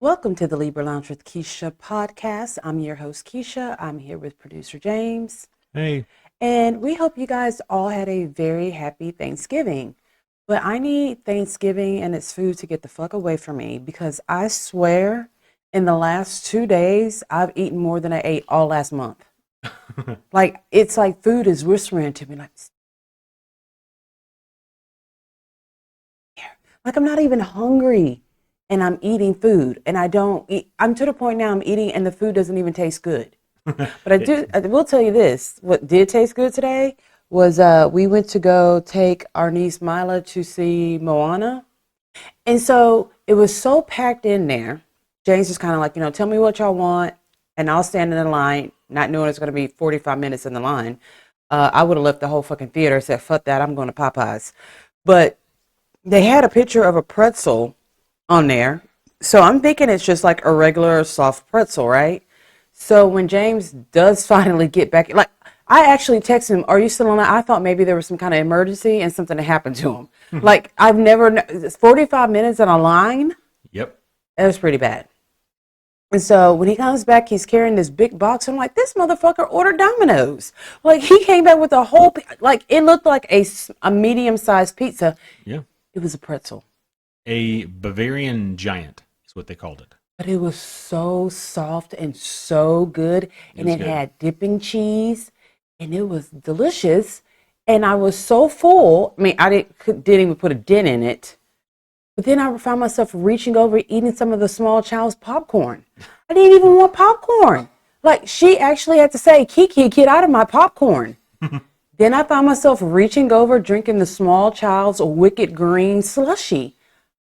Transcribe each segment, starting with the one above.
Welcome to the Libra Lounge with Keisha podcast. I'm your host, Keisha. I'm here with producer James. Hey, And we hope you guys all had a very happy Thanksgiving. But I need Thanksgiving and its food to get the fuck away from me because I swear in the last 2 days, I've eaten more than I ate all last month. Like, it's like food is whispering to me, like I'm not even hungry and I'm eating food and I don't eat. I'm to the point now I'm eating and the food doesn't even taste good. But I will tell you this. What did taste good today was we went to go take our niece Mila to see Moana. And so it was so packed in there. James was kind of like, tell me what y'all want and I'll stand in the line, not knowing it's going to be 45 minutes in the line. I would have left the whole fucking theater, said, fuck that, I'm going to Popeyes. But they had a picture of a pretzel on there. So I'm thinking it's just like a regular soft pretzel, right? So when James does finally get back, like I actually texted him, "Are you still on that?" I thought maybe there was some kind of emergency and something had happened to him. Like I've never, it's 45 minutes on a line. yep. It was pretty bad. And so when he comes back, he's carrying this big box. I'm like, this motherfucker ordered Domino's. Like he came back with a whole, like it looked like a medium-sized pizza. Yeah. It was a pretzel. A Bavarian giant is what they called it. But it was so soft and so good. It And was it good. had dipping cheese. And it was delicious. And I was so full. I mean, didn't even put a dent in it. But then I found myself reaching over, eating some of the small child's popcorn. I didn't even want popcorn. Like, she actually had to say, Kiki, get out of my popcorn. Then I found myself reaching over, drinking the small child's wicked green slushy.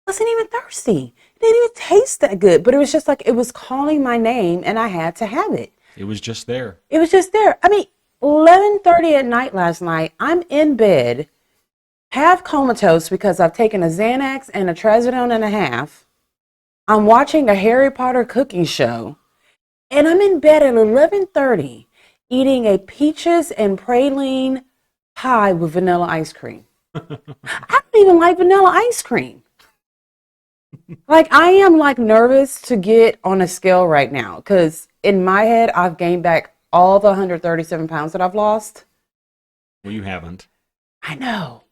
Wasn't even thirsty. It didn't even taste that good, but it was just like it was calling my name and I had to have it. It was just there. It was just there. I mean, 11:30 at night last night, I'm in bed, half comatose because I've taken a Xanax and a Trazodone and a half. I'm watching a Harry Potter cooking show, and I'm in bed at 11:30 eating a peaches and praline pie with vanilla ice cream. I don't even like vanilla ice cream. Like I am like nervous to get on a scale right now because in my head I've gained back all the 137 pounds that I've lost. Well, you haven't. I know.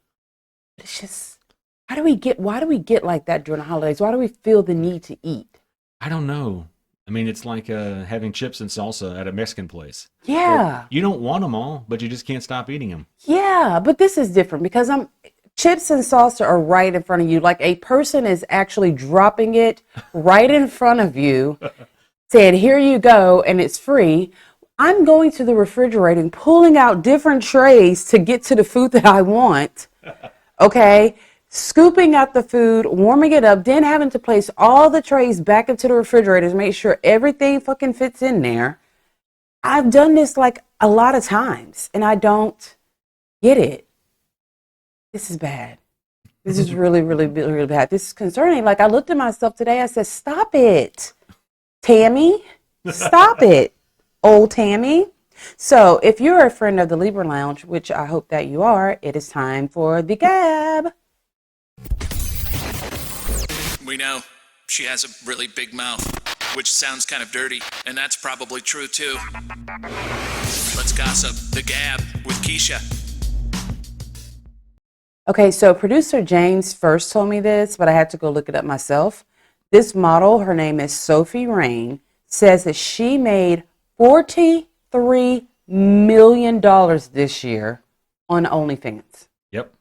It's just why do we get like that during the holidays? Why do we feel the need to eat? I don't know. I mean, it's like having chips and salsa at a Mexican place. Yeah. You don't want them all, but you just can't stop eating them. Yeah, but this is different because I'm chips and salsa are right in front of you. Like a person is actually dropping it right in front of you, saying, "Here you go," and it's free. I'm going to the refrigerator and pulling out different trays to get to the food that I want. Okay? Scooping out the food, warming it up, then having to place all the trays back into the refrigerator to make sure everything fucking fits in there. I've done this like a lot of times and I don't get it. This is bad. This is really, really, really bad. This is concerning. Like I looked at myself today, I said, stop it, Tammy. Stop it, old Tammy. So if you're a friend of the Libra Lounge, which I hope that you are, it is time for the gab. We know she has a really big mouth, which sounds kind of dirty, and that's probably true too. Let's gossip. The Gab with Keisha. Okay, so producer James first told me this, but I had to go look it up myself. This model, her name is Sophie Rain, says that she made $43 million this year on OnlyFans. Yep.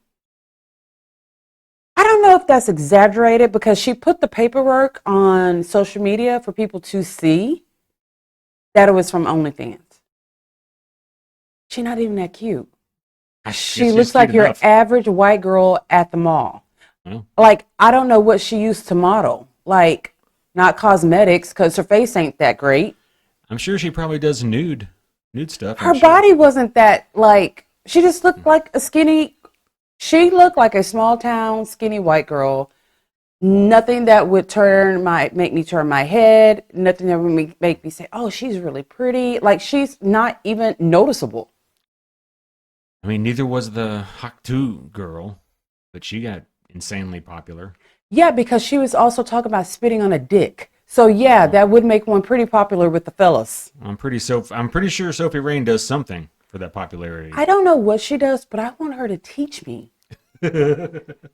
I don't know if that's exaggerated because she put the paperwork on social media for people to see that it was from OnlyFans. She's not even that cute. She She's looks like cute your enough. average white girl at the mall. Well, Like, I don't know what she used to model. Like, not cosmetics because her face ain't that great. I'm sure she probably does nude stuff. Her body wasn't that, like, she just looked like she looked like a small town skinny white girl. Nothing that would make me turn my head. Nothing that would make me say, oh, she's really pretty. Like, she's not even noticeable. I mean, neither was the Haktu girl, but she got insanely popular. Yeah, because she was also talking about spitting on a dick. So yeah, that would make one pretty popular with the fellas. I'm pretty sure Sophie Rain does something for that popularity. I don't know what she does, but I want her to teach me.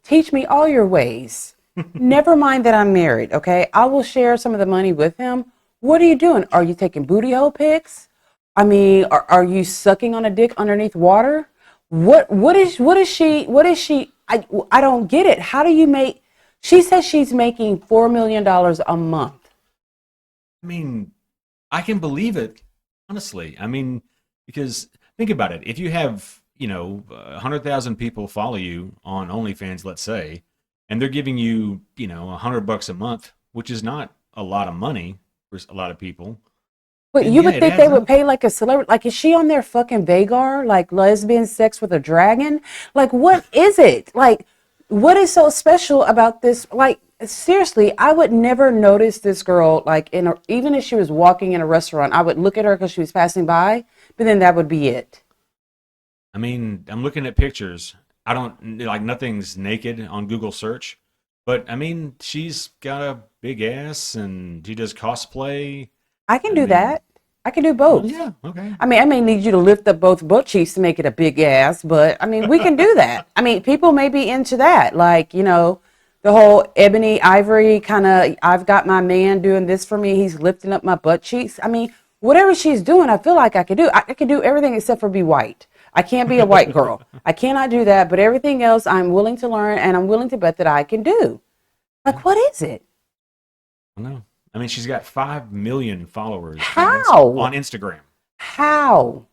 Teach me all your ways. Never mind that I'm married, okay? I will share some of the money with him. What are you doing? Are you taking booty hole pics? I mean, are you sucking on a dick underneath water? What is she I don't get it. How do you make She says she's making $4 million a month. I mean, I can believe it, honestly. I mean, because think about it. If you have, 100,000 people follow you on OnlyFans, let's say, and they're giving you, $100 a month, which is not a lot of money for a lot of people. But And you yeah, would it think adds they would up. pay like a celebrity. Like, is she on their fucking Vagar? Like, lesbian sex with a dragon? Like, what is it? Like, what is so special about this? Like, seriously, I would never notice this girl, like, even if she was walking in a restaurant, I would look at her because she was passing by, but then that would be it. I mean, I'm looking at pictures. I don't like nothing's naked on Google search, but I mean, she's got a big ass and she does cosplay. I can I do mean, that. I can do well, both. yeah, okay. I mean, I may need you to lift up both butt cheeks to make it a big ass, but I mean, we can do that. I mean, people may be into that. Like, the whole ebony ivory kind of, I've got my man doing this for me. He's lifting up my butt cheeks. I mean, whatever she's doing, I feel like I could do. I can do everything except for be white. I can't be a white girl. I cannot do that, but everything else I'm willing to learn and I'm willing to bet that I can do. Like, what is it? I don't know. I mean, she's got 5 million followers How? on Instagram. How?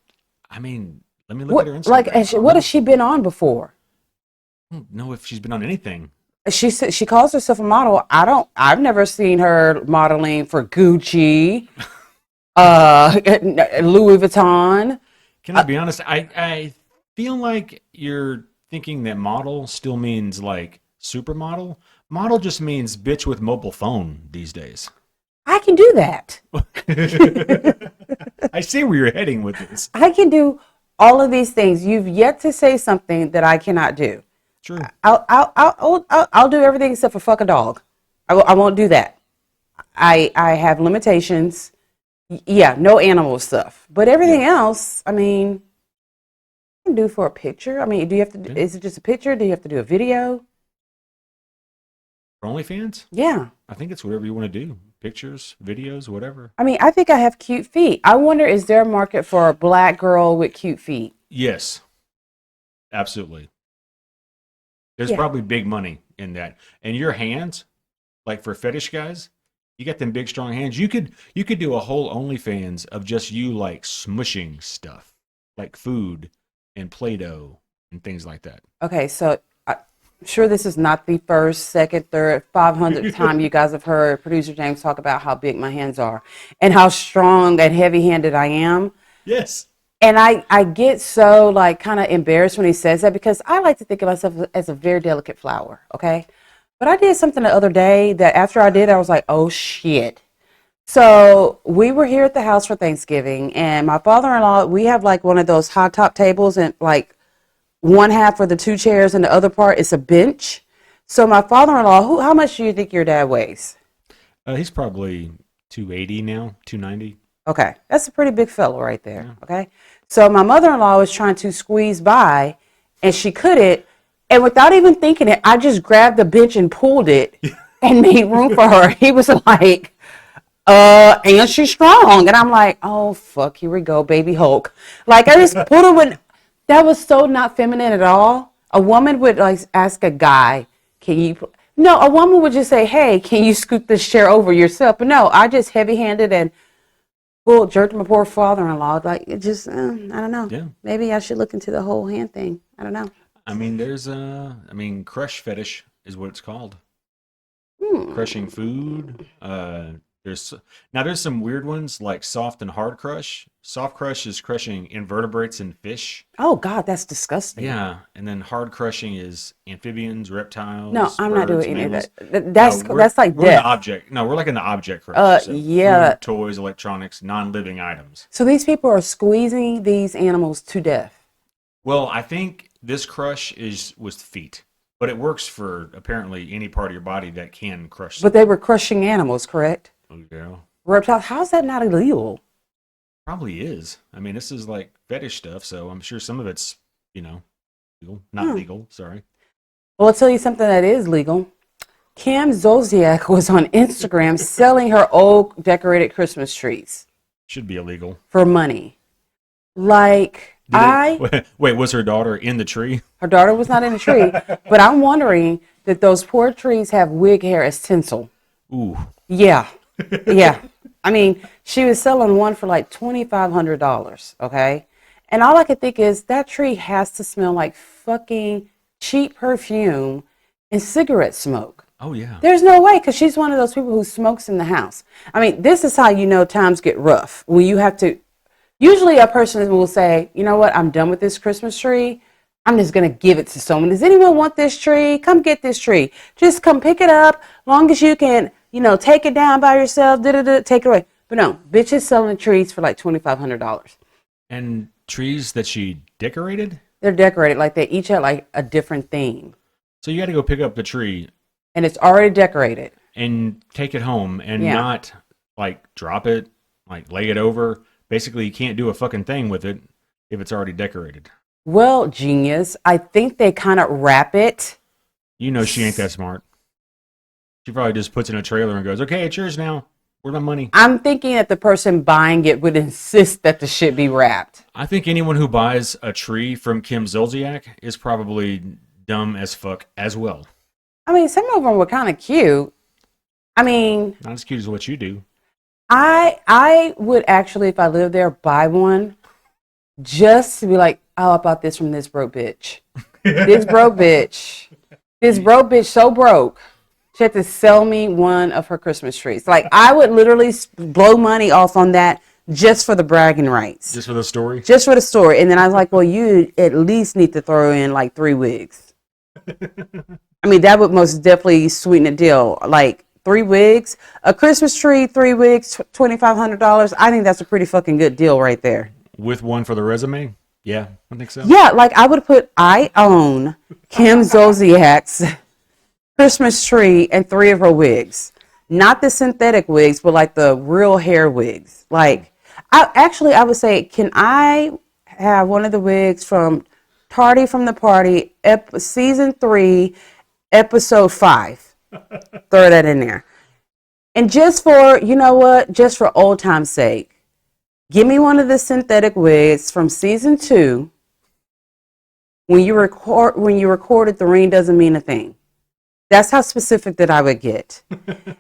I mean, let me look at her Instagram. Like, what has she been on before? I don't know if she's been on anything. She said she calls herself a model. I've never seen her modeling for Gucci, Louis Vuitton. Can I be honest? I feel like you're thinking that model still means like supermodel. Model just means bitch with mobile phone these days. I can do that. I see where you're heading with this. I can do all of these things. You've yet to say something that I cannot do. True. I'll do everything except for fuck a dog. I won't do that. I have limitations. Yeah, no animal stuff. But everything else, I mean, you can do for a picture. I mean, do you have to? Is it just a picture? Do you have to do a video? For OnlyFans? Yeah. I think it's whatever you want to do. Pictures, videos, whatever. I mean, I think I have cute feet. I wonder, is there a market for a black girl with cute feet? Yes. Absolutely. There's Yeah. probably big money in that. And your hands, like for fetish guys, you got them big strong hands. You could do a whole OnlyFans of just you like smushing stuff, like food and Play-Doh and things like that. Okay, so I'm sure this is not the first, second, third, 500th time you guys have heard producer James talk about how big my hands are and how strong and heavy-handed I am. Yes. And I get so like kind of embarrassed when he says that because I like to think of myself as a very delicate flower, okay? But I did something the other day that after I did, I was like, oh shit. So we were here at the house for Thanksgiving and my father-in-law, we have like one of those high top tables and like one half are the two chairs and the other part is a bench. So my father-in-law, how much do you think your dad weighs? He's probably 280 now, 290. Okay, that's a pretty big fellow right there. Okay, so my mother-in-law was trying to squeeze by, and she couldn't. And without even thinking it, I just grabbed the bench and pulled it, and made room for her. He was like, and she's strong," and I'm like, "Oh fuck, here we go, baby Hulk." Like I just pulled her with. That was so not feminine at all. A woman would like ask a guy, "Can you?" No, a woman would just say, "Hey, can you scoot this chair over yourself?" But no, I just heavy-handed and. Well, jerked my poor father-in-law. Like, it just, I don't know. Yeah. Maybe I should look into the whole hand thing. I don't know. I mean, crush fetish is what it's called. Crushing food. There's some weird ones like soft and hard crush. Soft crush is crushing invertebrates and fish. Oh, God, that's disgusting. Yeah, and then hard crushing is amphibians, reptiles. No, I'm not birds, doing any of mammals. that. That's like We're in the death. object. No, we're like in the object crush. Yeah. Food, toys, electronics, non-living items. So these people are squeezing these animals to death. Well, I think this crush was feet, but it works for apparently any part of your body that can crush. But they were crushing animals, correct? Oh, yeah. Reptiles. How's that not illegal? Probably is. I mean, this is like fetish stuff, so I'm sure some of it's, legal. Not legal, sorry. Well, I'll tell you something that is legal. Kim Zolciak was on Instagram selling her old decorated Christmas trees Should be illegal. for money. Like, Wait, was her daughter in the tree? her daughter was not in the tree, but I'm wondering that those poor trees have wig hair as tinsel. Ooh. Yeah. Yeah. I mean, she was selling one for like $2,500, okay? And all I could think is that tree has to smell like fucking cheap perfume and cigarette smoke. Oh, yeah. There's no way, because she's one of those people who smokes in the house. I mean, this is how you know times get rough. When you have to, usually a person will say, you know what, I'm done with this Christmas tree. I'm just going to give it to someone. Does anyone want this tree? Come get this tree. Just come pick it up. Long as you can, take it down by yourself, take it away. But no, bitches selling trees for like $2,500. And trees that she decorated? They're decorated, like they each have like a different theme. So you got to go pick up the tree. And it's already decorated. And take it home and Yeah. not like drop it, like lay it over. Basically, you can't do a fucking thing with it if it's already decorated. Well, genius, I think they kind of wrap it. You know she ain't that smart. She probably just puts it in a trailer and goes, okay, it's yours now. Where's my money? I'm thinking that the person buying it would insist that the shit be wrapped. I think anyone who buys a tree from Kim Zolciak is probably dumb as fuck as well. I mean, some of them were kind of cute. I mean, Not as cute as what you do. I would actually, if I lived there, buy one just to be like, oh, I bought this from this broke bitch. This broke bitch. This broke bitch so broke. She had to sell me one of her Christmas trees. Like, I would literally blow money off on that just for the bragging rights. Just for the story? Just for the story. And then I was like, well, you at least need to throw in like 3 wigs. I mean, that would most definitely sweeten the deal. Like 3 wigs, a Christmas tree, 3 wigs, $2,500. I think that's a pretty fucking good deal right there. With one for the resume? Yeah, I think so. Yeah, like I own Kim Zolciak's Christmas tree and 3 of her wigs. Not the synthetic wigs, but like the real hair wigs. Like, I would say, can I have one of the wigs from Tardy from the Party, season 3, episode 5? Throw that in there. And just for, just for old time's sake, give me one of the synthetic wigs from season 2. When you recorded The Ring Doesn't Mean a Thing. That's how specific that I would get.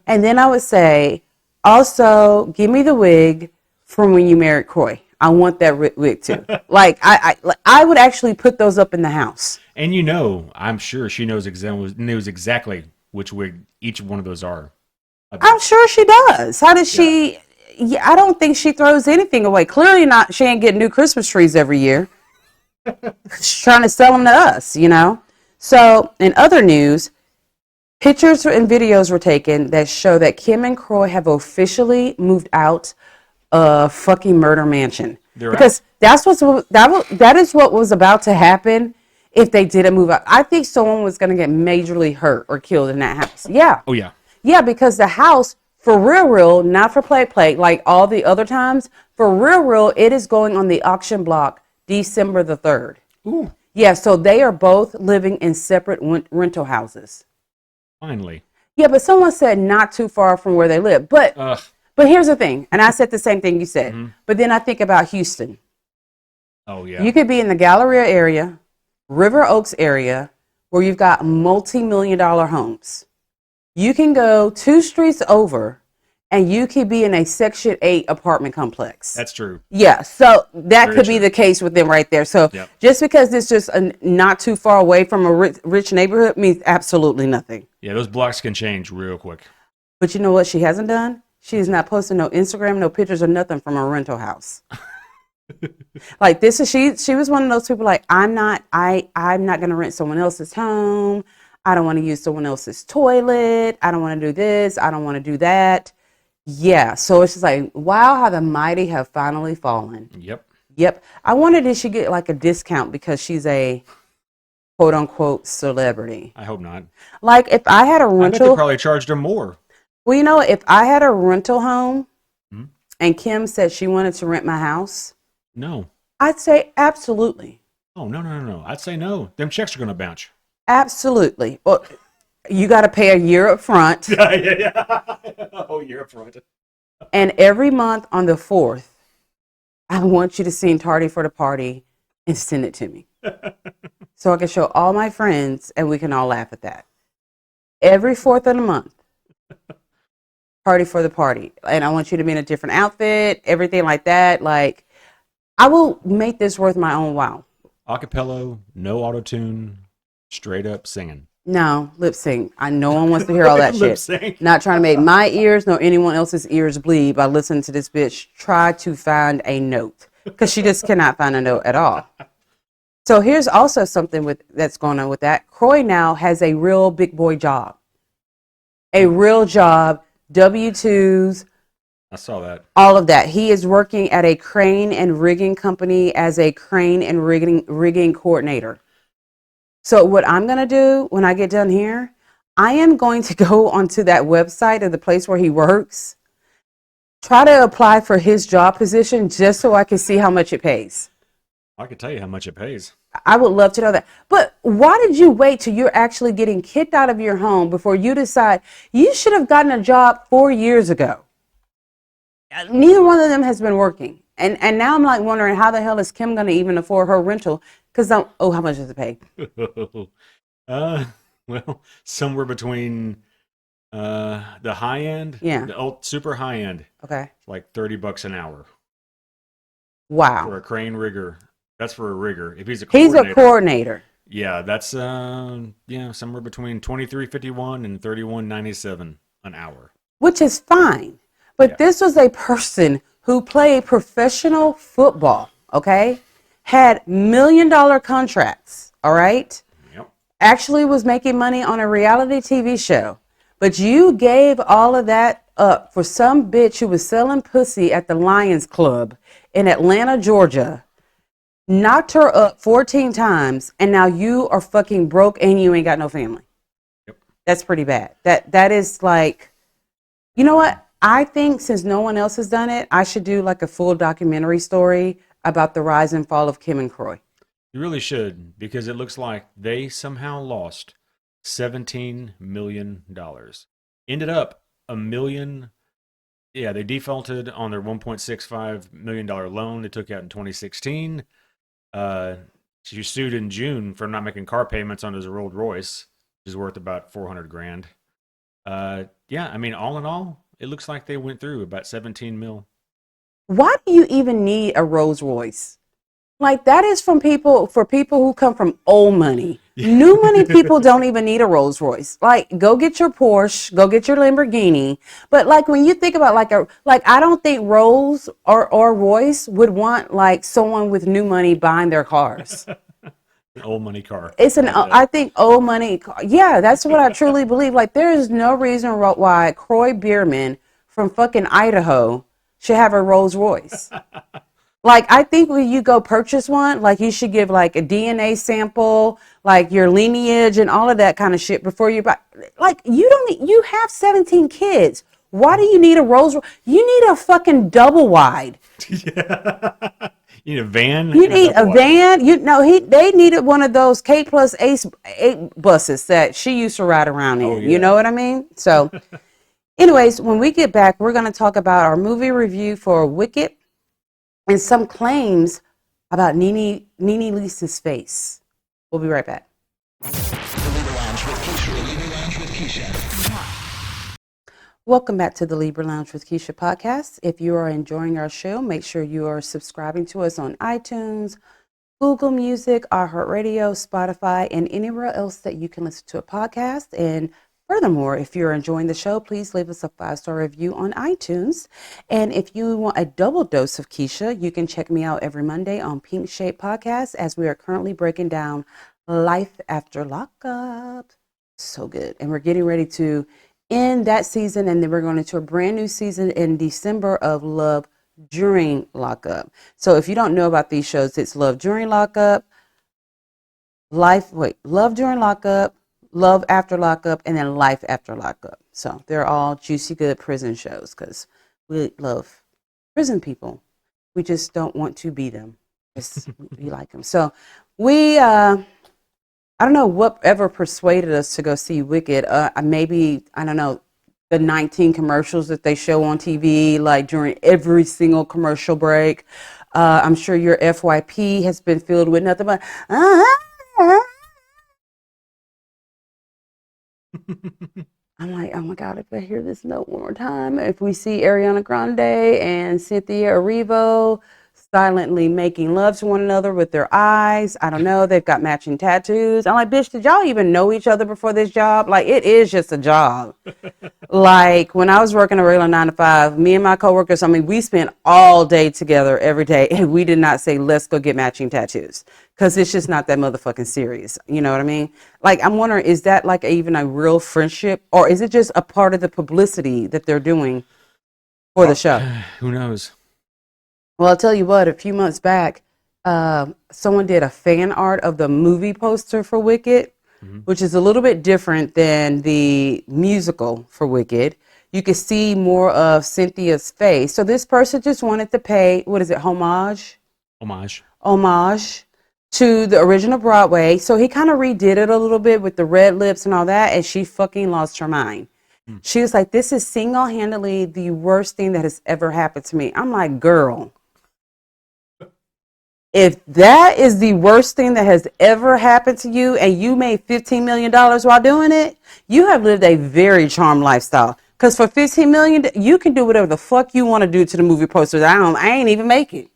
And then I would say, also, give me the wig from when you married Croy. I want that wig too. Like, I would actually put those up in the house. And I'm sure she knows exactly which wig each one of those are. I'm sure she does. How does she? Yeah, I don't think she throws anything away. Clearly not. She ain't getting new Christmas trees every year. She's trying to sell them to us, So, in other news, pictures and videos were taken that show that Kim and Croy have officially moved out of fucking Murder Mansion. Because that is what was about to happen if they didn't move out. I think someone was going to get majorly hurt or killed in that house. Yeah. Oh, yeah. Yeah, because the house, for real, not for play, like all the other times, for real, it is going on the auction block December the 3rd. Ooh. Yeah, so they are both living in separate rental houses. Finally. Yeah, but someone said not too far from where they live. But here's the thing, and I said the same thing you said. Mm-hmm. But then I think about Houston. Oh, yeah. You could be in the Galleria area, River Oaks area, where you've got multi-million-dollar homes. You can go 2 streets over, and you could be in a Section 8 apartment complex. That's true. Yeah, so that Very could true. be the case with them right there. So just because it's just not too far away from a rich neighborhood means absolutely nothing. Yeah, those blocks can change real quick. But you know what she hasn't done? She's not posting no Instagram, no pictures or nothing from her rental house. Like this is she was one of those people like I'm not going to rent someone else's home. I don't want to use someone else's toilet. I don't want to do this. I don't want to do that. Yeah, so it's just like, wow, how the mighty have finally fallen. Yep. I wondered if she get like a discount because she's a quote unquote celebrity. I hope not. Like if I had a rental, I bet they probably charged her more. Well, you know, if I had a rental home Hmm? and Kim said she wanted to rent my house, No. I'd say absolutely. Oh, no. I'd say no. Them checks are going to bounce. Absolutely. Well, you got to pay a year up front. Yeah. Oh, you're up front. And every month on the 4th, I want you to sing Tardy for the Party and send it to me. So I can show all my friends and we can all laugh at that. Every 4th of the month, Tardy for the Party. And I want you to be in a different outfit, everything like that. Like, I will make this worth my own while. Acapella, no auto-tune, straight up singing. No, lip sync. No one wants to hear all that Lip shit. sync. Not trying to make my ears nor anyone else's ears bleed by listening to this bitch try to find a note. Because she just cannot find a note at all. So here's also something that's going on with that. Croy now has a real big boy job. A real job, W-2s, I saw that. all of that. He is working at a crane and rigging company as a crane and rigging coordinator. So what I'm going to do when I get done here, I am going to go onto that website of the place where he works, try to apply for his job position just so I can see how much it pays. I could tell you how much it pays. I would love to know that. But why did you wait till you're actually getting kicked out of your home before you decide you should have gotten a job 4 years ago? Neither one of them has been working. And now I'm like wondering how the hell is Kim going to even afford her rental? Because, how much does it pay? Well, somewhere between the high end, Yeah. the super high end, Okay. like $30 an hour Wow. for a crane rigger. That's for a rigger. If he's a He's coordinator, a coordinator. yeah, that's somewhere between $23.51 and $31.97 an hour. Which is fine. But Yeah. this was a person who played professional football, okay? Had $1 million contracts, all right? Yep. Actually was making money on a reality TV show. But you gave all of that up for some bitch who was selling pussy at the Lions Club in Atlanta, Georgia, knocked her up 14 times, and now you are fucking broke and you ain't got no family. Yep. That's pretty bad. That is like, you know what? I think since no one else has done it, I should do like a full documentary story about the rise and fall of Kim and Croy. You really should, because it looks like they somehow lost $17 million. Ended up $1 million. Yeah, they defaulted on their $1.65 million loan they took out in 2016. She sued in June for not making car payments on his Rolls Royce, which is worth about $400,000. Yeah, I mean, all in all, it looks like they went through about 17 mil. Why do you even need a Rolls Royce? Like, that is for people who come from old money. New money people don't even need a Rolls Royce. Like, go get your Porsche, go get your Lamborghini. But like, when you think about I don't think Rolls or Royce would want like someone with new money buying their cars. An old money car. I think old money. Yeah, that's what I truly believe. Like, there is no reason why Croy Bierman from fucking Idaho should have a Rolls Royce. Like, I think when you go purchase one, like, you should give like a DNA sample, like your lineage and all of that kind of shit before you buy. Like, you have 17 kids. Why do you need a Rolls Royce? You need a fucking double wide. Yeah. You need a van? You need a van? They needed one of those K plus 8 buses that she used to ride around in. Oh, yeah. You know what I mean? So, anyways, when we get back, we're going to talk about our movie review for Wicked and some claims about Nene Leese's face. We'll be right back. Welcome back to the Libra Lounge with Keisha podcast. If you are enjoying our show, make sure you are subscribing to us on iTunes, Google Music, iHeartRadio, Spotify, and anywhere else that you can listen to a podcast. And furthermore, if you're enjoying the show, please leave us a 5-star review on iTunes. And if you want a double dose of Keisha, you can check me out every Monday on Pink Shape Podcast, as we are currently breaking down Life After Lockup. So good. And we're getting ready to end that season, and then we're going into a brand new season in December of Love During Lockup. So if you don't know about these shows, it's Love During Lockup, Love During Lockup, Love After Lockup, and then Life After Lockup. So they're all juicy, good prison shows because we love prison people. We just don't want to be them. We like them. So we, I don't know whatever persuaded us to go see Wicked. Maybe, I don't know, the 19 commercials that they show on TV, like during every single commercial break. I'm sure your FYP has been filled with nothing but, I'm like, oh my God, if I hear this note one more time, if we see Ariana Grande and Cynthia Erivo silently making love to one another with their eyes, I don't know, they've got matching tattoos. I'm like, bitch, did y'all even know each other before this job? Like, it is just a job. Like, when I was working a regular 9 to 5, me and my coworkers, I mean, we spent all day together every day, and we did not say, let's go get matching tattoos. Because it's just not that motherfucking serious. You know what I mean? Like, I'm wondering, is that like even a real friendship? Or is it just a part of the publicity that they're doing for the show? Who knows? Well, I'll tell you what, a few months back, someone did a fan art of the movie poster for Wicked, which is a little bit different than the musical for Wicked. You could see more of Cynthia's face. So this person just wanted to pay, what is it, homage to the original Broadway. So he kind of redid it a little bit with the red lips and all that, and she fucking lost her mind. She was like, this is single-handedly the worst thing that has ever happened to me. I'm like, girl, if that is the worst thing that has ever happened to you and you made $15 million while doing it, you have lived a very charmed lifestyle. Because for $15 million, you can do whatever the fuck you want to do to the movie posters. I ain't even make it.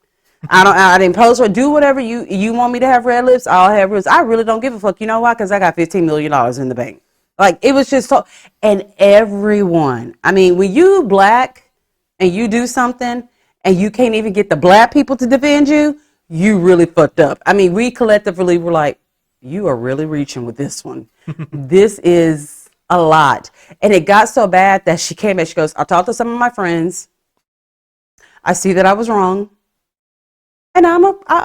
I didn't post or do whatever you want me to have red lips. I'll have lips. I really don't give a fuck. You know why? Because I got $15 million in the bank. Like, it was just so, and everyone, I mean, when you black and you do something and you can't even get the black people to defend you, you really fucked up. I mean, we collectively were like, you are really reaching with this one. This is a lot. And it got so bad that she came back. She goes, I talked to some of my friends. I see that I was wrong. And I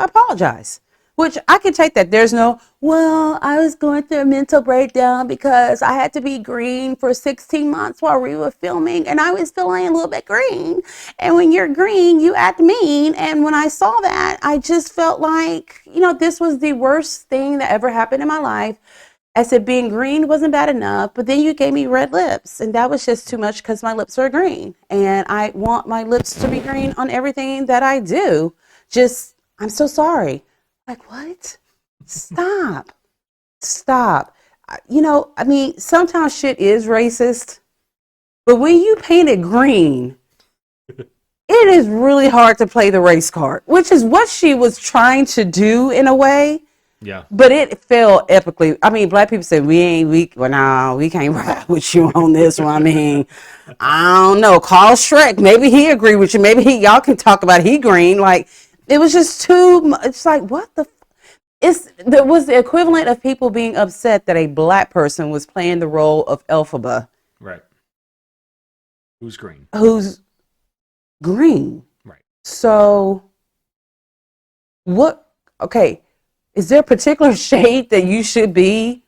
apologize, which I can take that. There's no, well, I was going through a mental breakdown because I had to be green for 16 months while we were filming, and I was feeling a little bit green. And when you're green, you act mean. And when I saw that, I just felt like, this was the worst thing that ever happened in my life. I said being green wasn't bad enough, but then you gave me red lips, and that was just too much because my lips are green. And I want my lips to be green on everything that I do. I'm so sorry. Like, what? Stop. I mean, sometimes shit is racist, but when you paint it green, it is really hard to play the race card, which is what she was trying to do in a way. Yeah. But it fell epically. I mean, black people say we can't ride with you on this one. I mean, I don't know. Call Shrek. Maybe he agree with you. Maybe y'all can talk about he green. Like, it was just too much. It's like, what the? There was the equivalent of people being upset that a black person was playing the role of Elphaba. Right. Who's green? Who's green. Right. So, what? Okay. Is there a particular shade that you should be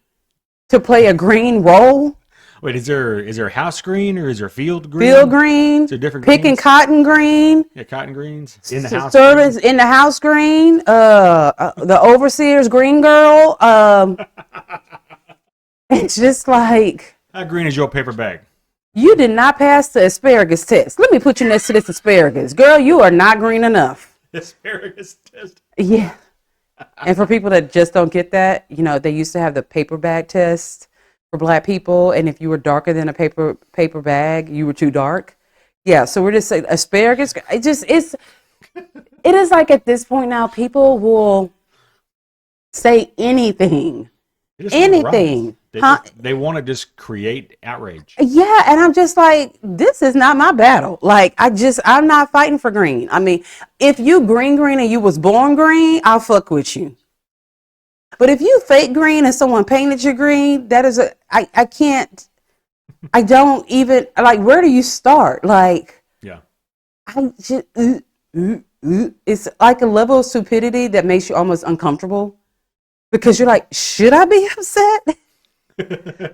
to play a green role? Wait, is there house green or is there field green? Field green. Is there different picking greens? Cotton green. Yeah, cotton greens in the house. Servants in the house green. The overseer's green girl. It's just like, how green is your paper bag? you did not pass the asparagus test. Let me put you next to this asparagus, girl. You are not green enough. Asparagus test. Yeah. And for people that just don't get that, they used to have the paper bag test for black people, and if you were darker than a paper bag, you were too dark. Yeah, so we're just saying asparagus. It is like at this point now, people will say anything. Anything. They want to just create outrage. Yeah, and I'm just like, this is not my battle. Like, I'm not fighting for green. I mean, if you green and you was born green, I'll fuck with you. But if you fake green and someone painted you green, that is I can't, I don't even, like, where do you start? Like, yeah. I just, it's like a level of stupidity that makes you almost uncomfortable because you're like, should I be upset?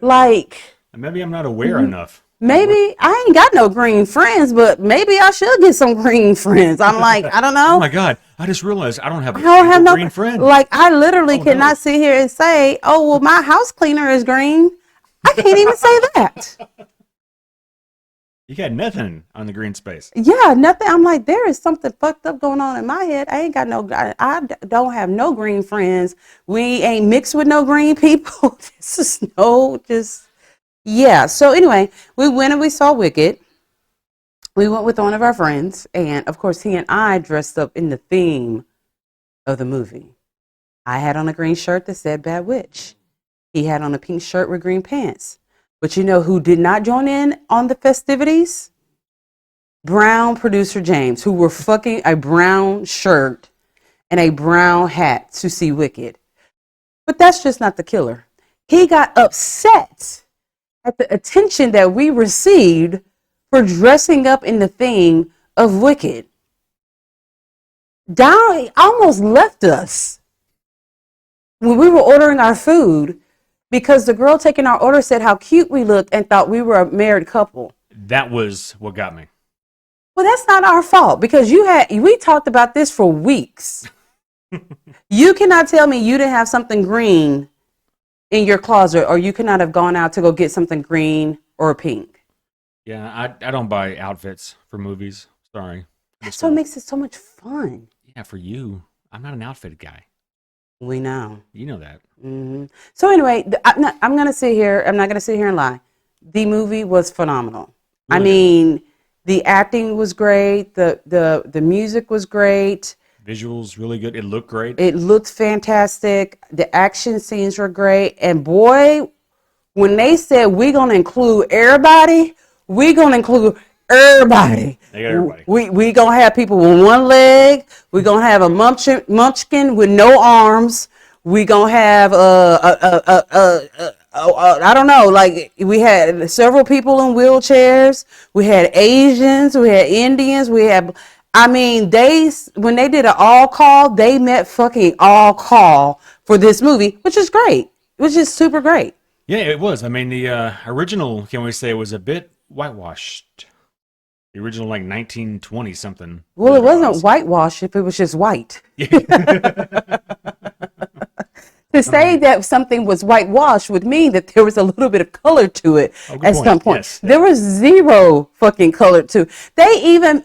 Like, Maybe I'm not aware enough. maybe I ain't got no green friends, but maybe I should get some green friends. I'm like, I don't know. Oh my God! I just realized I don't have a I don't have no green friend. Like, I literally Oh, cannot no. sit here and say, "Oh, well, my house cleaner is green." I can't even say that. You got nothing on the green space. Yeah, nothing. I'm like, there is something fucked up going on in my head. I ain't got no. I don't have no green friends. We ain't mixed with no green people. This is no, just yeah. So anyway, we went and we saw Wicked. We went with one of our friends, and of course, he and I dressed up in the theme of the movie. I had on a green shirt that said Bad Witch. He had on a pink shirt with green pants. But you know who did not join in on the festivities? Brown producer James, who wore fucking a brown shirt and a brown hat to see Wicked. But that's just not the killer. He got upset at the attention that we received for dressing up in the theme of Wicked. Down almost left us when we were ordering our food because the girl taking our order said how cute we looked and thought we were a married couple. That was what got me. Well, that's not our fault because we talked about this for weeks. You cannot tell me you didn't have something green in your closet or you could not have gone out to go get something green or pink. Yeah, I don't buy outfits for movies. Sorry. That's what makes it so much fun. Yeah, for you. I'm not an outfit guy. We know. You know that. Mm-hmm. So anyway, I'm not going to sit here and lie. The movie was phenomenal. Really? I mean, the acting was great. The music was great. Visuals really good. It looked great. It looked fantastic. The action scenes were great. And boy, when they said we're going to include everybody, we're going to include everybody. They got everybody. We going to have people with one leg. We're going to have a munchkin with no arms. We going to have, I don't know, like we had several people in wheelchairs. We had Asians. We had Indians. When they did an all call, they met fucking all call for this movie, which is great. Which is super great. Yeah, it was. I mean, the original, can we say, was a bit whitewashed. The original, like 1920 something. Well, it wasn't whitewash if it was just white. To say that something was whitewashed would mean that there was a little bit of color to it at some point. Yes. There was zero fucking color to it. They even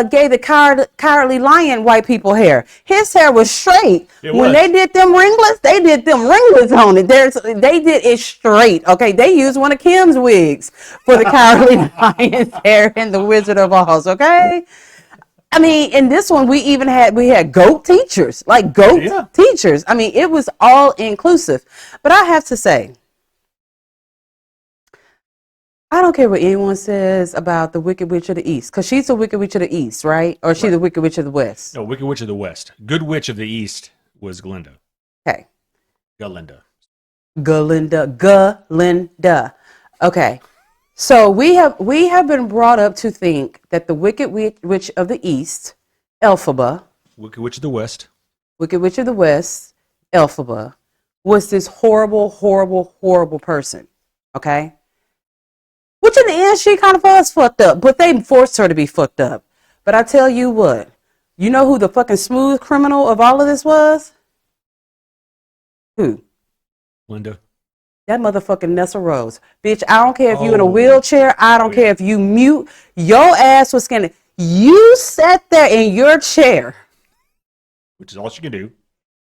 gave the cowardly lion white people hair. His hair was straight. When they did them ringlets, they did them ringlets on it. They did it straight. Okay, they used one of Kim's wigs for the cowardly lion's hair in The Wizard of Oz. Okay. I mean, in this one, we had goat teachers, like goat teachers. I mean, it was all inclusive. But I have to say, I don't care what anyone says about the Wicked Witch of the East, because she's the Wicked Witch of the East, right? Or she's the Wicked Witch of the West? No, Wicked Witch of the West. Good Witch of the East was Glinda. Okay. Galinda. Okay. So we have been brought up to think that the Wicked Witch of the East, Elphaba, Wicked Witch of the West. Wicked Witch of the West, Elphaba, was this horrible, horrible, horrible person. Okay? Which in the end, she kind of was fucked up, but they forced her to be fucked up. But I tell you what, you know who the fucking smooth criminal of all of this was? Who? Linda. That motherfucking Nessa Rose. Bitch, I don't care if you in a wheelchair. I don't care if you mute. Your ass was skinny. You sat there in your chair. Which is all she can do.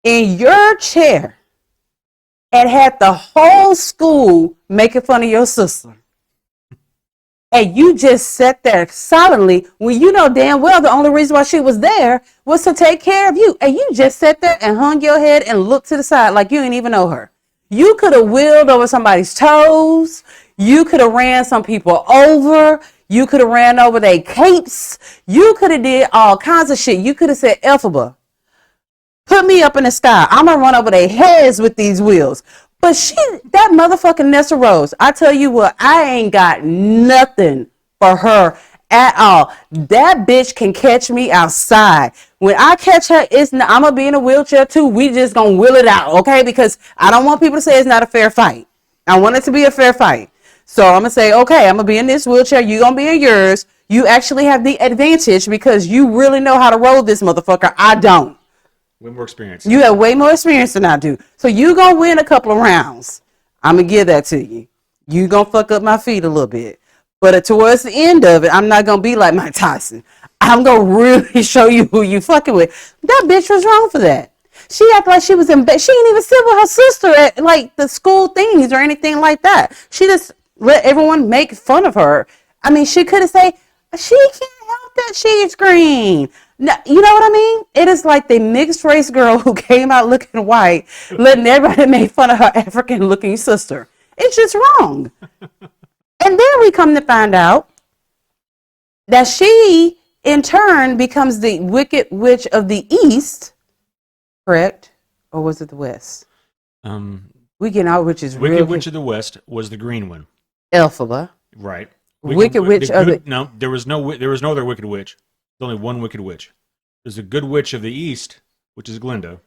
In your chair. And had the whole school making fun of your sister. And you just sat there silently when you know damn well the only reason why she was there was to take care of you. And you just sat there and hung your head and looked to the side like you didn't even know her. You could have wheeled over somebody's toes. You could have ran some people over. You could have ran over their capes. You could have did all kinds of shit. You could have said, Elphaba, put me up in the sky. I'm going to run over their heads with these wheels. But that motherfucking Nessa Rose, I tell you what, I ain't got nothing for her at all. That bitch can catch me outside. When I catch her, I'm going to be in a wheelchair too. We just going to wheel it out, okay? Because I don't want people to say it's not a fair fight, I want it to be a fair fight. So I'm gonna say, okay, I'm gonna be in this wheelchair. You gonna be in yours. You actually have the advantage because you really know how to roll this motherfucker. I don't. Way more experience. You have way more experience than I do. So you gonna win a couple of rounds. I'm gonna give that to you. You gonna fuck up my feet a little bit. But towards the end of it, I'm not gonna be like Mike Tyson. I'm gonna really show you who you fucking with. That bitch was wrong for that. She acted like she was in bed. She didn't even sit with her sister at like the school things or anything like that. She just let everyone make fun of her. I mean, she could have said, she can't help that she's green. No, you know what I mean? It is like the mixed race girl who came out looking white, letting everybody make fun of her African looking sister. It's just wrong. And then we come to find out that she, in turn, becomes the Wicked Witch of the East, correct? Or was it the West? Wicked Out, which is Wicked real. Witch of the West was the green one. Elphaba. Right. Wicked Witch of the... No, there was no other Wicked Witch. There's only one Wicked Witch. There's a Good Witch of the East, which is Glinda.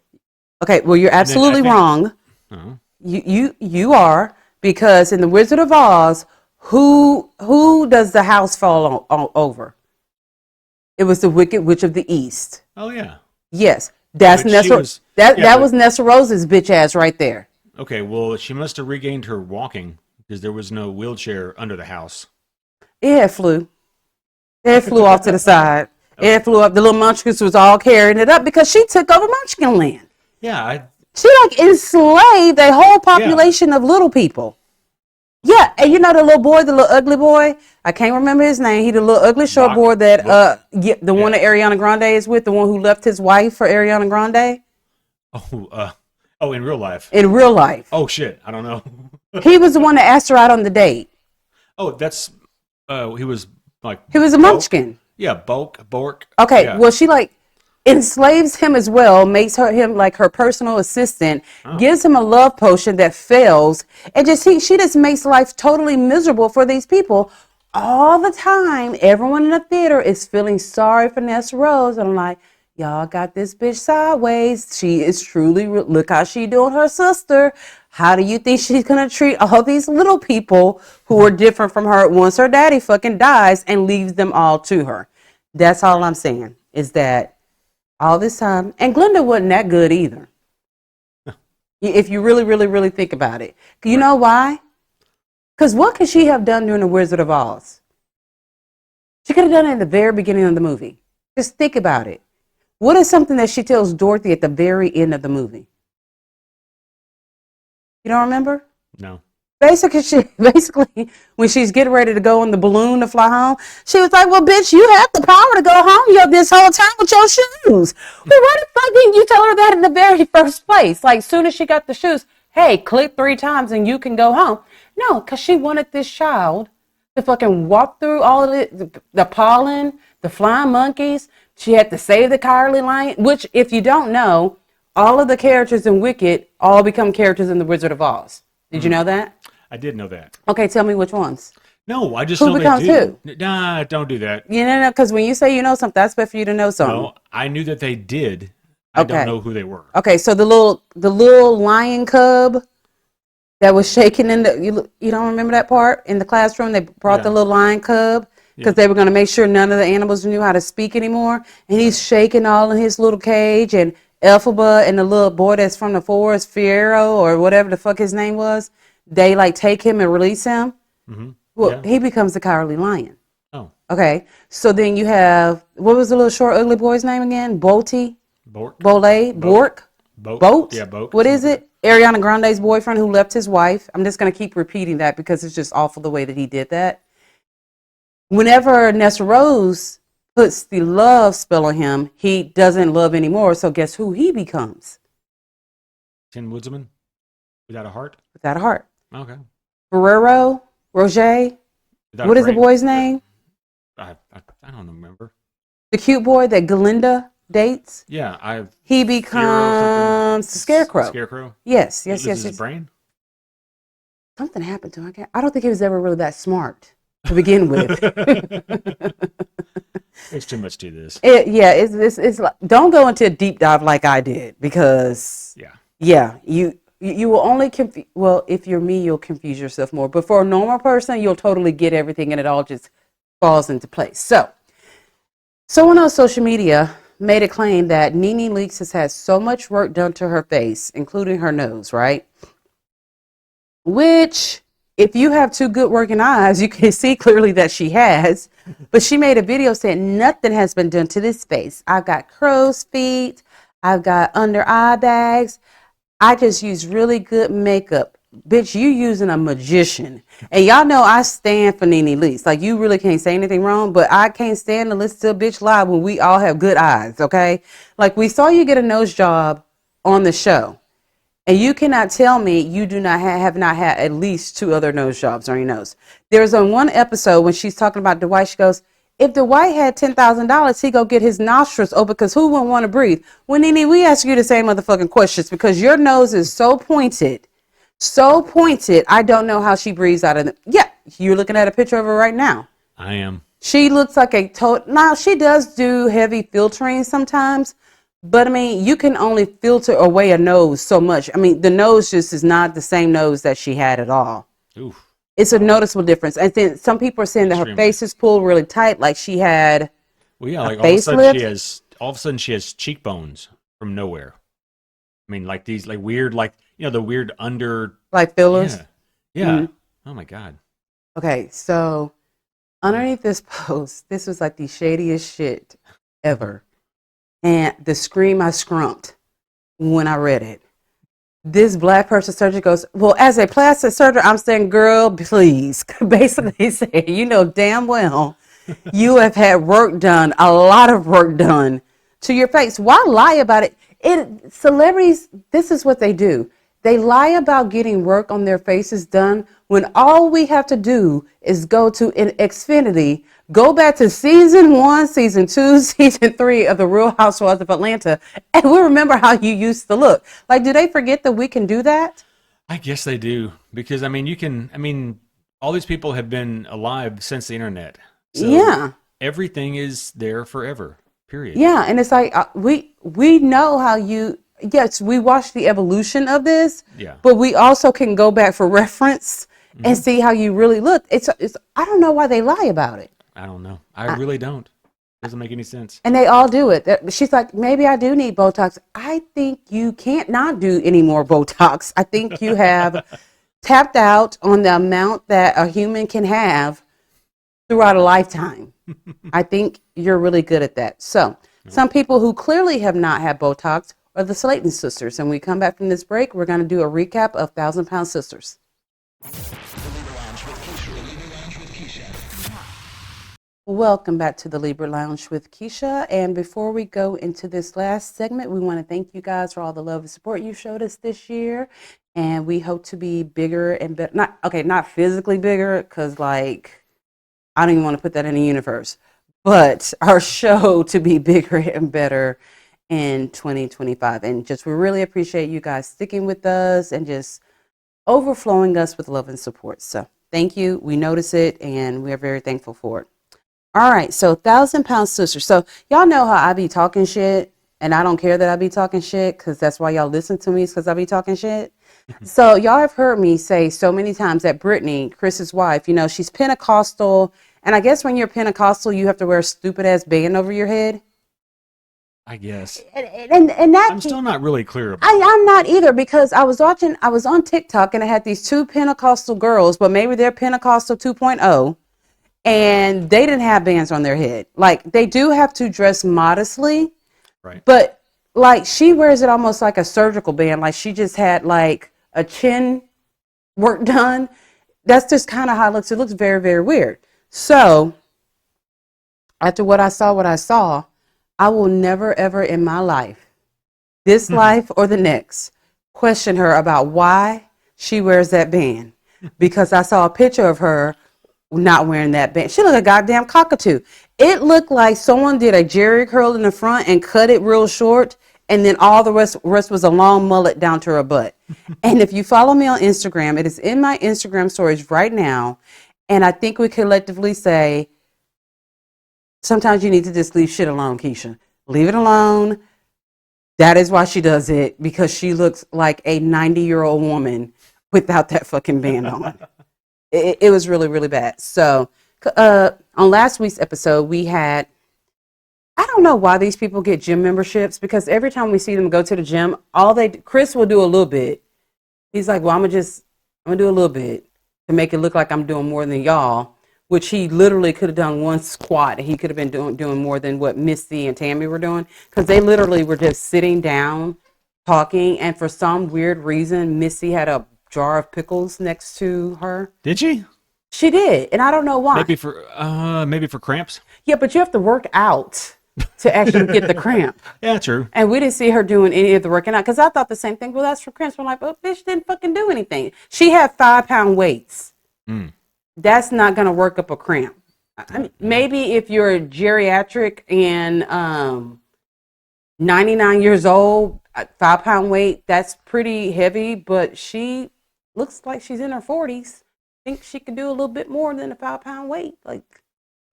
Okay, well, you're absolutely wrong. Oh. You are, because in the Wizard of Oz, who does the house fall over? It was the Wicked Witch of the East. Oh yeah. Yes, that's Nessa. That was Nessa Rose's bitch ass right there. Okay, well, she must have regained her walking because there was no wheelchair under the house. It flew off to the side. It flew up. The little munchkins was all carrying it up because she took over Munchkin Land. Yeah, she like enslaved a whole population of little people. Yeah, and you know the little boy, the little ugly boy. I can't remember his name. He the little ugly short boy that the one that Ariana Grande is with, the one who left his wife for Ariana Grande. Oh, in real life. In real life. Oh shit, I don't know. He was the one that asked her out on the date. Oh, that's he was like. He was a munchkin. Yeah, Bork. Okay, yeah. Well, she like enslaves him as well, makes him like her personal assistant, gives him a love potion that fails, and she just makes life totally miserable for these people all the time. Everyone in the theater is feeling sorry for Nessa Rose, and I'm like, y'all got this bitch sideways. She is truly, look how she doing her sister. How do you think she's gonna treat all these little people who are different from her once her daddy fucking dies and leaves them all to her? That's all I'm saying, is that all this time, and Glinda wasn't that good either. If you really, really, really think about it. You know why? Because what could she have done during The Wizard of Oz? She could have done it in the very beginning of the movie. Just think about it. What is something that she tells Dorothy at the very end of the movie? You don't remember? No. Basically, when she's getting ready to go on the balloon to fly home, she was like, well, bitch, you have the power to go home this whole time with your shoes. Well, why the fuck didn't you tell her that in the very first place? Like, soon as she got the shoes, hey, click 3 times and you can go home. No, because she wanted this child to fucking walk through all of it, the pollen, the flying monkeys. She had to save the Cowardly Lion, which, if you don't know, all of the characters in Wicked all become characters in The Wizard of Oz. Did you know that? I did know that. Okay, tell me which ones. No, I just Who know becomes they do. who? Nah, don't do that. You know, because when you say you know something, that's better for you to know something. No, I knew that they did. I don't know who they were. Okay, so the little lion cub that was shaking in the you don't remember that part in the classroom? They brought the little lion cub because they were going to make sure none of the animals knew how to speak anymore, and he's shaking all in his little cage, and Elphaba and the little boy that's from the forest, Fiero or whatever the fuck his name was, they like take him and release him. Mm-hmm. Well, he becomes the Cowardly Lion. Oh. Okay, so then you have, what was the little short ugly boy's name again? Bolty? Bork. Bolay? Bork? Boat? Yeah, Boat. What is it? Ariana Grande's boyfriend who left his wife. I'm just going to keep repeating that because it's just awful the way that he did that. Whenever Nessa Rose puts the love spell on him, he doesn't love anymore. So guess who he becomes? Tin Woodsman? Without a heart? Without a heart. Okay. Roger? What is the boy's name? I don't remember. The cute boy that Glinda dates? Yeah, he becomes the Scarecrow. Scarecrow? Yes. His brain? Something happened to him. I don't think he was ever really that smart to begin with. There's too much to this. It's like, don't go into a deep dive like I did because You will only confuse. Well, if you're me, you'll confuse yourself more. But for a normal person, you'll totally get everything, and it all just falls into place. So, someone on social media made a claim that Nene Leakes has had so much work done to her face, including her nose, right? Which, if you have two good working eyes, you can see clearly that she has. But she made a video saying nothing has been done to this face. I've got crow's feet. I've got under eye bags. I just use really good makeup. Bitch, you using a magician. And y'all know I stand for Nene Leakes. Like, you really can't say anything wrong, but I can't stand to listen to a bitch lie when we all have good eyes, okay? Like, we saw you get a nose job on the show. And you cannot tell me you do not have not had at least 2 other nose jobs on your nose. There's on one episode when she's talking about Dwight, she goes, if Dwight had $10,000, he'd go get his nostrils open because who wouldn't want to breathe? Well, Nene, we ask you the same motherfucking questions because your nose is so pointed. So pointed, I don't know how she breathes out of it. Yeah, you're looking at a picture of her right now. I am. She looks like a total. Now, she does do heavy filtering sometimes, but I mean, you can only filter away a nose so much. I mean, the nose just is not the same nose that she had at all. Oof. It's a noticeable difference. And then some people are saying that her face is pulled really tight, like she had. Well, yeah, like all of a sudden she has cheekbones from nowhere. I mean, like these, like weird, like, you know, the weird under, like fillers. Yeah. Mm-hmm. Oh my God. Okay, so underneath this post, this was like the shadiest shit ever. And the scream I scrumped when I read it. This black person surgeon goes, well, as a plastic surgeon, I'm saying, girl, please. Basically saying, you know damn well you have had work done, a lot of work done to your face. Why lie about it? Celebrities, this is what they do. They lie about getting work on their faces done when all we have to do is go to Xfinity, go back to season 1, season 2, season 3 of The Real Housewives of Atlanta, and we remember how you used to look. Like, do they forget that we can do that? I guess they do, because I mean, all these people have been alive since the internet. So yeah. Everything is there forever, period. Yeah, and it's like, we know how you, yes, we watch the evolution of this, Yeah. but we also can go back for reference and see how you really look. It's I don't know why they lie about it. I don't know. I really don't. Doesn't make any sense. And they all do it. She's like, maybe I do need Botox. I think you can't not do any more Botox. I think you have tapped out on the amount that a human can have throughout a lifetime. I think you're really good at that. So some people who clearly have not had Botox are the Slayton sisters. And when we come back from this break, we're going to do a recap of 1,000-Pound Sisters. Welcome back to the Libra Lounge with Keisha. And before we go into this last segment, we want to thank you guys for all the love and support you showed us this year. And we hope to be bigger and better. Not physically bigger, because like, I don't even want to put that in the universe. But our show to be bigger and better in 2025. And just, we really appreciate you guys sticking with us and just overflowing us with love and support. So thank you. We notice it and we are very thankful for it. All right, so 1,000-Pound Sisters. So y'all know how I be talking shit, and I don't care that I be talking shit, because that's why y'all listen to me, is because I be talking shit. So y'all have heard me say so many times that Brittany, Chris's wife, you know, she's Pentecostal, and I guess when you're Pentecostal, you have to wear a stupid-ass band over your head. I guess. And that I'm still not really clear about I'm not either, because I was on TikTok, and I had these 2 Pentecostal girls, but maybe they're Pentecostal 2.0. And they didn't have bands on their head. Like, they do have to dress modestly, right? But like, she wears it almost like a surgical band. Like, she just had like a chin work done. That's just kind of how it looks. It looks very, very weird. So after what I saw, I will never, ever in my life, this life or the next, question her about why she wears that band. Because I saw a picture of her not wearing that band. She looked a goddamn cockatoo. It looked like someone did a jerry curl in the front and cut it real short, and then all the rest was a long mullet down to her butt. And if you follow me on Instagram, it is in my Instagram stories right now, and I think we collectively say, sometimes you need to just leave shit alone, Keisha. Leave it alone. That is why she does it, because she looks like a 90-year-old woman without that fucking band on. It was really, really bad. So on last week's episode, we had, I don't know why these people get gym memberships, because every time we see them go to the gym, Chris will do a little bit. He's like, well, I'm gonna do a little bit to make it look like I'm doing more than y'all, which he literally could have done one squat. He could have been doing more than what Misty and Tammy were doing, because they literally were just sitting down talking, and for some weird reason, Missy had a jar of pickles next to her. Did she? She did, and I don't know why. Maybe for cramps. Yeah, but you have to work out to actually get the cramp. Yeah, true. And we didn't see her doing any of the working out, because I thought the same thing. Well, that's for cramps. We're like, well, bitch didn't fucking do anything. She had 5-pound weights. That's not going to work up a cramp. I mean, maybe if you're geriatric and 99 years old, 5-pound weight, that's pretty heavy, but she looks like she's in her 40s. I think she could do a little bit more than a 5-pound weight. Like,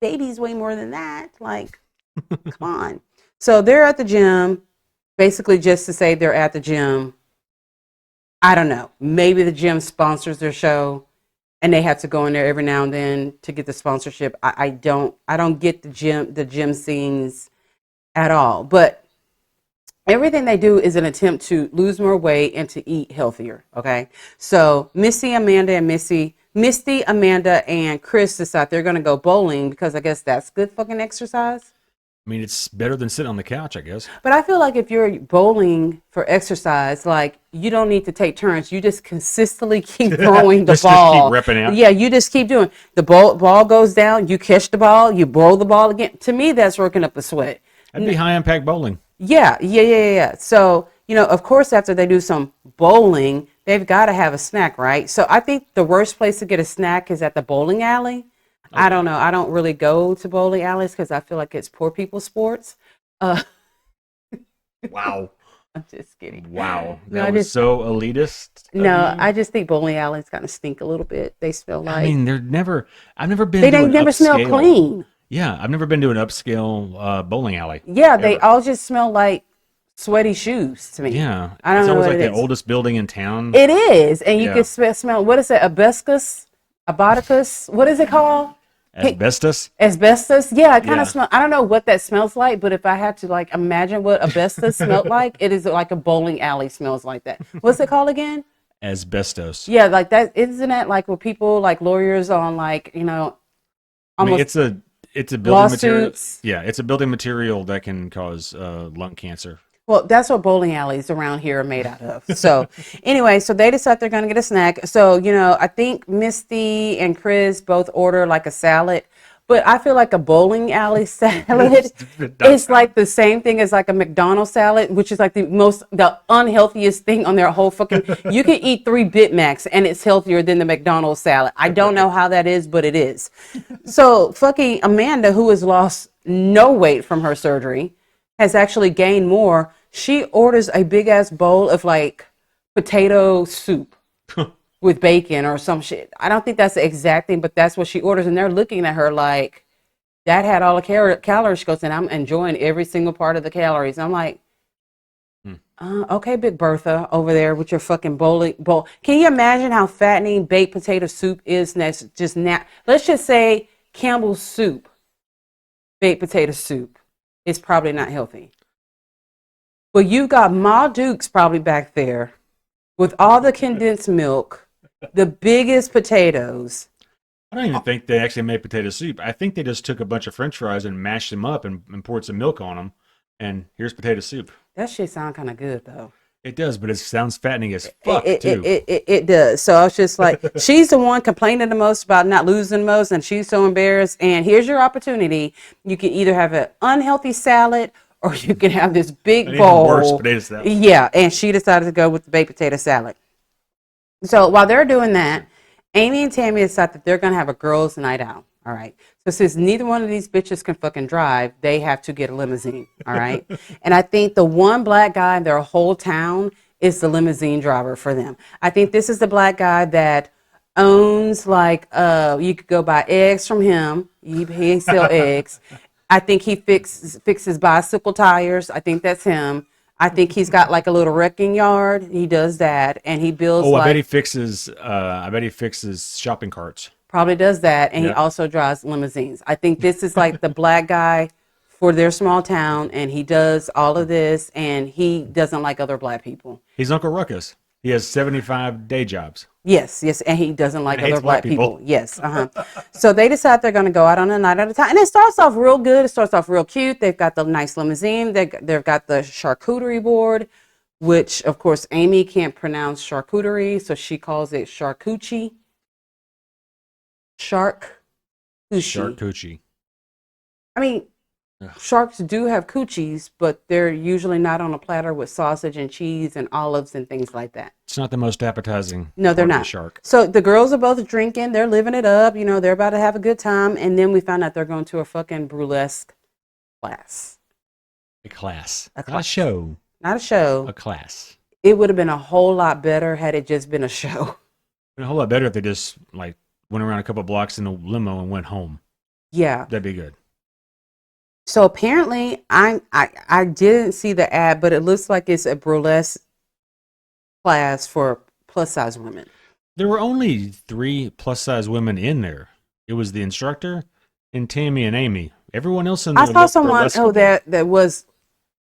babies weigh more than that. Like, come on. So they're at the gym, basically just to say they're at the gym. I don't know. Maybe the gym sponsors their show, and they have to go in there every now and then to get the sponsorship. I don't get the gym scenes at all. But everything they do is an attempt to lose more weight and to eat healthier. Okay. So Misty, Amanda, and Chris decide they're going to go bowling, because I guess that's good fucking exercise. I mean, it's better than sitting on the couch, I guess. But I feel like if you're bowling for exercise, like, you don't need to take turns. You just consistently keep throwing the ball. Just keep repping out. Yeah, you just keep doing. The ball goes down, you catch the ball, you roll the ball again. To me, that's working up a sweat. That'd be high impact bowling. Yeah. So, of course, after they do some bowling, they've got to have a snack, right? So I think the worst place to get a snack is at the bowling alley. Okay. I don't know. I don't really go to bowling alleys because I feel like it's poor people's sports. Wow. I'm just kidding. Wow. That was so elitist. No, I just think bowling alleys kind of stink a little bit. They smell like. I mean, I've never been. They never smell clean. Yeah, I've never been to an upscale bowling alley. Yeah, ever. They all just smell like sweaty shoes to me. Yeah, I don't know. It's almost what like the oldest building in town. It is, and you can smell. What is it? Asparagus? What is it called? Asbestos? Yeah, it kind of smells. I don't know what that smells like, but if I had to imagine what asbestos smelled like, it is like a bowling alley smells like that. What's it called again? Asbestos. Yeah, like that. Isn't that like where people, like lawyers on almost. I mean, it's a building lawsuits. material. Yeah, it's a building material that can cause lung cancer. Well, that's what bowling alleys around here are made out of. So anyway, so they decide they're going to get a snack. So, I think Misty and Chris both order like a salad, but I feel like a bowling alley salad is like the same thing as like a McDonald's salad, which is like the unhealthiest thing on their whole fucking, you can eat 3 Big Macs and it's healthier than the McDonald's salad. I don't know how that is, but it is. So fucking Amanda, who has lost no weight from her surgery, has actually gained more. She orders a big ass bowl of like potato soup with bacon or some shit. I don't think that's the exact thing, but that's what she orders. And they're looking at her like, that had all the calories. She goes, and I'm enjoying every single part of the calories. And I'm like, okay, Big Bertha over there with your fucking bowl. Can you imagine how fattening baked potato soup is? Let's just say Campbell's soup, baked potato soup, is probably not healthy. Well, you've got Ma Dukes probably back there with all the condensed milk, the biggest potatoes. I don't even think they actually made potato soup. I think they just took a bunch of French fries and mashed them up and poured some milk on them. And here's potato soup. That shit sounds kind of good, though. It does, but it sounds fattening as fuck, too. It does. So I was just like, she's the one complaining the most about not losing the most, and she's so embarrassed. And here's your opportunity. You can either have an unhealthy salad, or you can have this big bowl. Worse potato salad. Yeah, and she decided to go with the baked potato salad. So while they're doing that, Amy and Tammy decide that they're going to have a girls' night out. All right. So since neither one of these bitches can fucking drive, they have to get a limousine. All right. And I think the one black guy in their whole town is the limousine driver for them. I think this is the black guy that owns you could go buy eggs from him. He sell eggs. I think he fixes bicycle tires. I think that's him. I think he's got like a little wrecking yard. He does that, and he builds. Oh, like, I bet he fixes. I bet he fixes shopping carts. probably does that, and he Yep. also drives limousines. I think this is like the black guy for their small town, and he does all of this, and he doesn't like other black people. He's Uncle Ruckus. He has 75 day jobs. Yes, yes, and he doesn't like And hates other black white people. people. Yes, So they decide they're going to go out on a night at a time, and it starts off real good. It starts off real cute. They've got the nice limousine. They've got the charcuterie board, which of course Amy can't pronounce charcuterie, so she calls it charcuterie. Shark. Charcuterie. I mean, Ugh. sharks do have coochies, but they're usually not on a platter with sausage and cheese and olives and things like that. It's not the most appetizing. No, they're part of the not. Shark. So the girls are both drinking. They're living it up. You know, they're about to have a good time. And then we find out they're going to a fucking burlesque class. A class. A Not a class. show. Not a show. A class. It would have been a whole lot better had it just been a show. A whole lot better if they just like went around a couple blocks in a limo and went home. Yeah. That'd be good. So apparently, I didn't see the ad, but it looks like it's a burlesque class for plus size women. There were only 3 plus size women in there. It was the instructor and Tammy and Amy. Everyone else in there. I saw looked someone burlesque. that was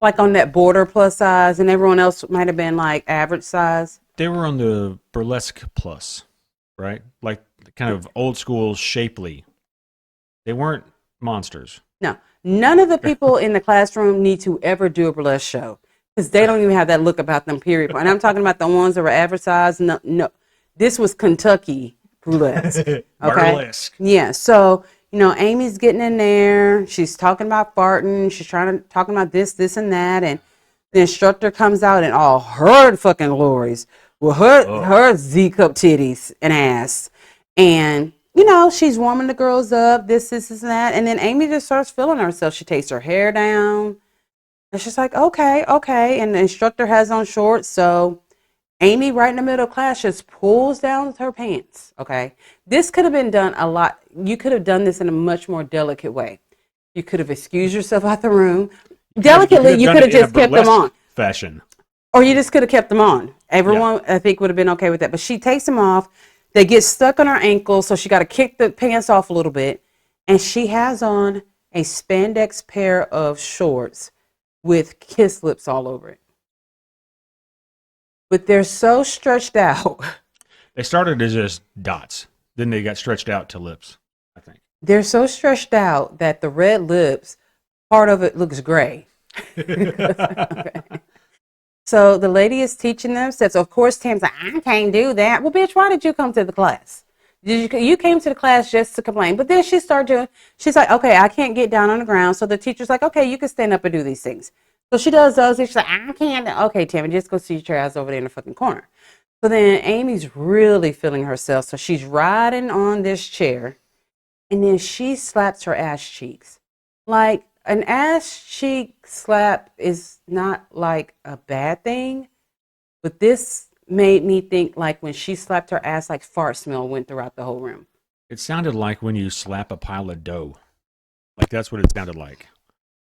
like on that border plus size, and everyone else might have been like average size. They were on the burlesque plus, right? Like kind of old school, shapely. They weren't monsters. No, none of the people in the classroom need to ever do a burlesque show because they don't even have that look about them, period. And I'm talking about the ones that were average size. No. This was Kentucky burlesque. Okay. Burlesque. Yeah. So, you know, Amy's getting in there. She's talking about farting. She's talking about this, and that. And the instructor comes out in all her fucking glories with her Z-cup titties and ass. And, you know, she's warming the girls up, this, and that. And then Amy just starts feeling herself. She takes her hair down. And she's like, okay. And the instructor has on shorts. So Amy, right in the middle of class, just pulls down her pants. Okay. This could have been done a lot. You could have done this in a much more delicate way. You could have excused yourself out the room. Delicately, you could have just kept them on. Fashion. Or you just could have kept them on. Everyone, I think, would have been okay with that. But she takes them off. They get stuck on her ankles, so she got to kick the pants off a little bit. And she has on a spandex pair of shorts with kiss lips all over it. But they're so stretched out. They started as just dots. Then they got stretched out to lips, I think. They're so stretched out that the red lips, part of it looks gray. Okay. So the lady is teaching them steps. Of course, Tam's like, I can't do that. Well, bitch, why did you come to the class? You came to the class just to complain. But then she's like, okay, I can't get down on the ground. So the teacher's like, okay, you can stand up and do these things. So she does those. And she's like, I can't. Okay, Tammy, just go see your ass over there in the fucking corner. So then Amy's really feeling herself. So she's riding on this chair. And then she slaps her ass cheeks. Like, an ass cheek slap is not like a bad thing, but this made me think like when she slapped her ass, like fart smell went throughout the whole room. It sounded like when you slap a pile of dough. Like that's what it sounded like.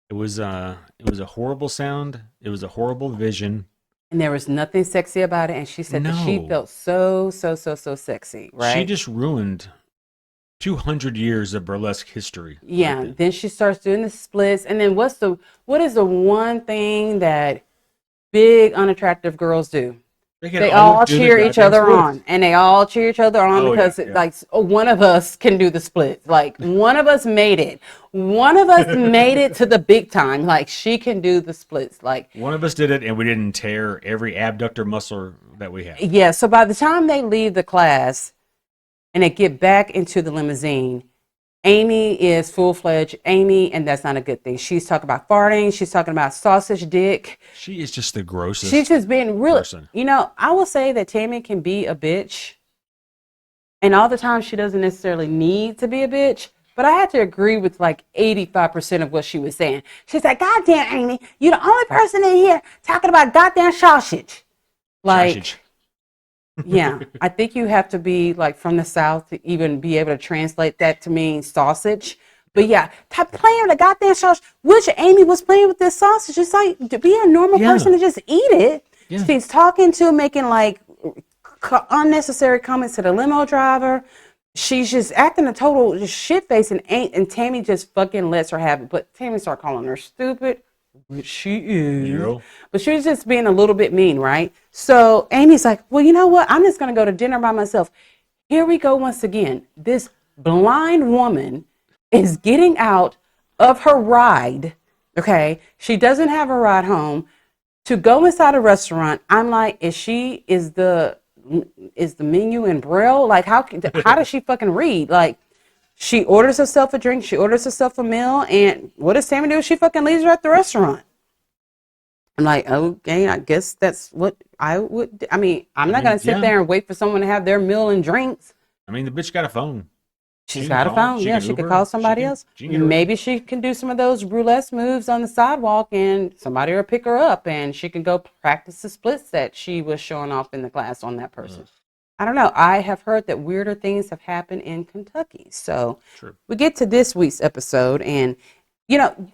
It was a horrible sound. It was a horrible vision. And there was nothing sexy about it. And she said that she No. felt so sexy, right? She just ruined 200 years of burlesque history. Yeah. Like Then she starts doing the splits. And then what is the one thing that big unattractive girls do? They all cheer each other on, and they all cheer each other on Oh, because yeah. like one of us can do the split. Like one of us made it. One of us made it to the big time. Like she can do the splits. Like One of us did it, and we didn't tear every abductor muscle that we have. yeah. So by the time they leave the class and they get back into the limousine, Amy is full-fledged Amy, and that's not a good thing. She's talking about farting. She's talking about sausage dick. She is just the grossest. She's just being really, person. you know, I will say that Tammy can be a bitch. And all the time she doesn't necessarily need to be a bitch. But I had to agree with like 85% of what she was saying. She's like, goddamn, Amy, you're the only person in here talking about goddamn sausage. Like, Sausage. yeah, I think you have to be like from the South to even be able to translate that to mean sausage. But yeah, playing with the goddamn sausage, which Amy was playing with this sausage. It's like, to be a normal person to just eat it. Yeah. She's talking to, making like unnecessary comments to the limo driver. She's just acting a total just shit face, and Tammy just fucking lets her have it. But Tammy started calling her stupid, which she is. Yeah. But she was just being a little bit mean, right? So Amy's like, well, you know what? I'm just going to go to dinner by myself. Here we go once again. This blind woman is getting out of her ride, okay? She doesn't have a ride home to go inside a restaurant. I'm like, is the menu in Braille? Like, how does she fucking read? Like, she orders herself a drink, she orders herself a meal, and what does Tammy do? She fucking leaves her at the restaurant. I'm like, okay, I guess that's what I would do. I mean, I'm not going to sit there and wait for someone to have their meal and drinks. I mean, the bitch got a phone. She's got a phone. Yeah, she could call somebody else. Maybe she can do some of those burlesque moves on the sidewalk, and somebody will pick her up, and she can go practice the splits that she was showing off in the class on that person. I don't know. I have heard that weirder things have happened in Kentucky. So we get to this week's episode, and, you know,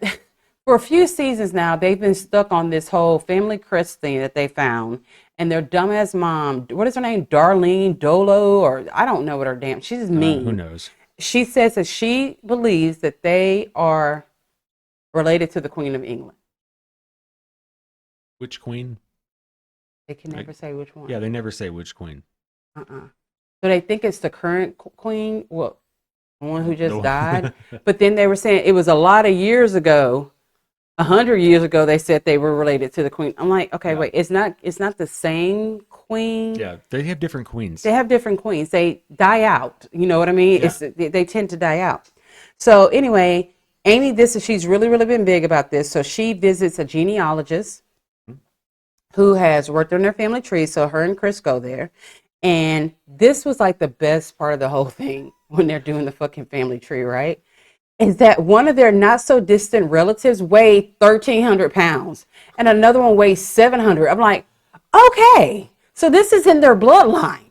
for a few seasons now, they've been stuck on this whole family crest thing that they found. And their dumbass mom, what is her name? Darlene Dolo, or I don't know what her damn, she's mean. Who knows? She says that she believes that they are related to the Queen of England. Which queen? They can never say which one. Yeah, they never say which queen. So they think it's the current queen, well, the one who just died. But then they were saying it was a lot of years ago. 100 years ago, they said they were related to the queen. I'm like, okay, wait, it's not the same queen. Yeah, they have different queens. They have different queens. They die out. You know what I mean? Yeah. They tend to die out. So anyway, Amy, she's really, really been big about this. So she visits a genealogist who has worked on their family tree. So her and Chris go there. And this was like the best part of the whole thing when they're doing the fucking family tree, right? Is that one of their not so distant relatives weighed 1,300 pounds and another one weighs 700. I'm like, okay, so this is in their bloodline.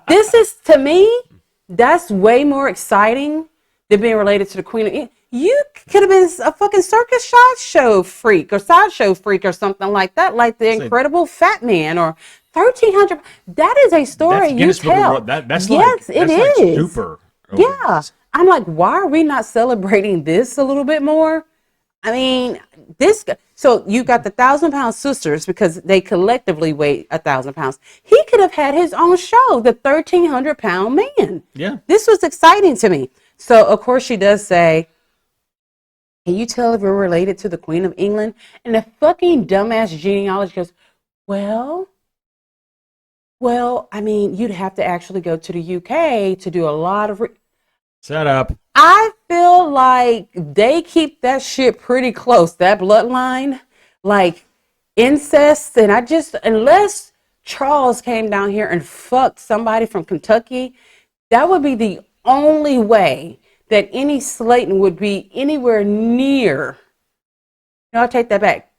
This is, to me, that's way more exciting than being related to the Queen of England. You could have been a fucking circus sideshow freak or something like that, like the Incredible Fat Man or 1,300. That is a story you tell. That's yes, it is. Like super. Yeah. I'm like, why are we not celebrating this a little bit more? I mean, so you got the 1,000-pound sisters because they collectively weigh 1,000 pounds. He could have had his own show, the 1,300-pound man. Yeah. This was exciting to me. So, of course, she does say, can you tell if we're related to the Queen of England? And the fucking dumbass genealogist goes, well, I mean, you'd have to actually go to the UK to do a lot of... Shut up. I feel like they keep that shit pretty close, that bloodline, like incest. And unless Charles came down here and fucked somebody from Kentucky, that would be the only way that any Slayton would be anywhere near. No, I'll take that back.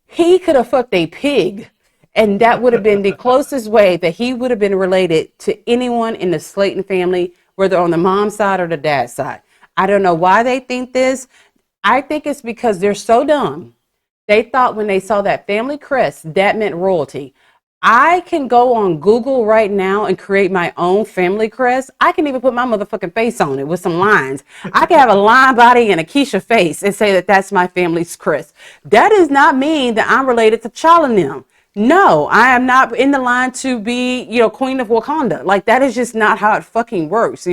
He could have fucked a pig, and that would have been the closest way that he would have been related to anyone in the Slayton family, whether on the mom's side or the dad's side. I don't know why they think this. I think it's because they're so dumb. They thought when they saw that family crest, that meant royalty. I can go on Google right now and create my own family crest. I can even put my motherfucking face on it with some lines. I can have a lion body and a Keisha face and say that that's my family's crest. That does not mean that I'm related to Charles and them. No, I am not in the line to be, Queen of Wakanda. Like, that is just not how it fucking works.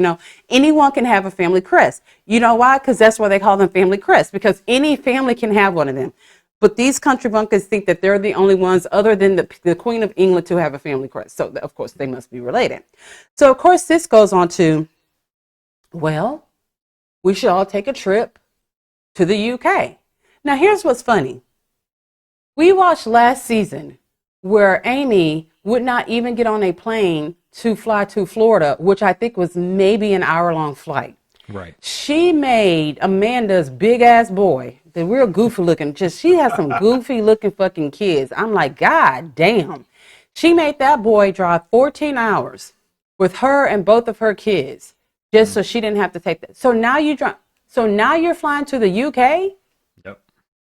Anyone can have a family crest. You know why? Because that's why they call them family crests, because any family can have one of them. But these country bunkers think that they're the only ones other than the Queen of England to have a family crest. So, of course, they must be related. So, of course, this goes on to, well, we should all take a trip to the UK. Now, here's what's funny. We watched last season where Amy would not even get on a plane to fly to Florida, which I think was maybe an hour-long flight. Right. She made Amanda's big-ass boy, the real goofy-looking, she has some goofy-looking fucking kids. I'm like, God damn. She made that boy drive 14 hours with her and both of her kids just so she didn't have to take that. So now you drive. So now you're flying to the UK? Yep.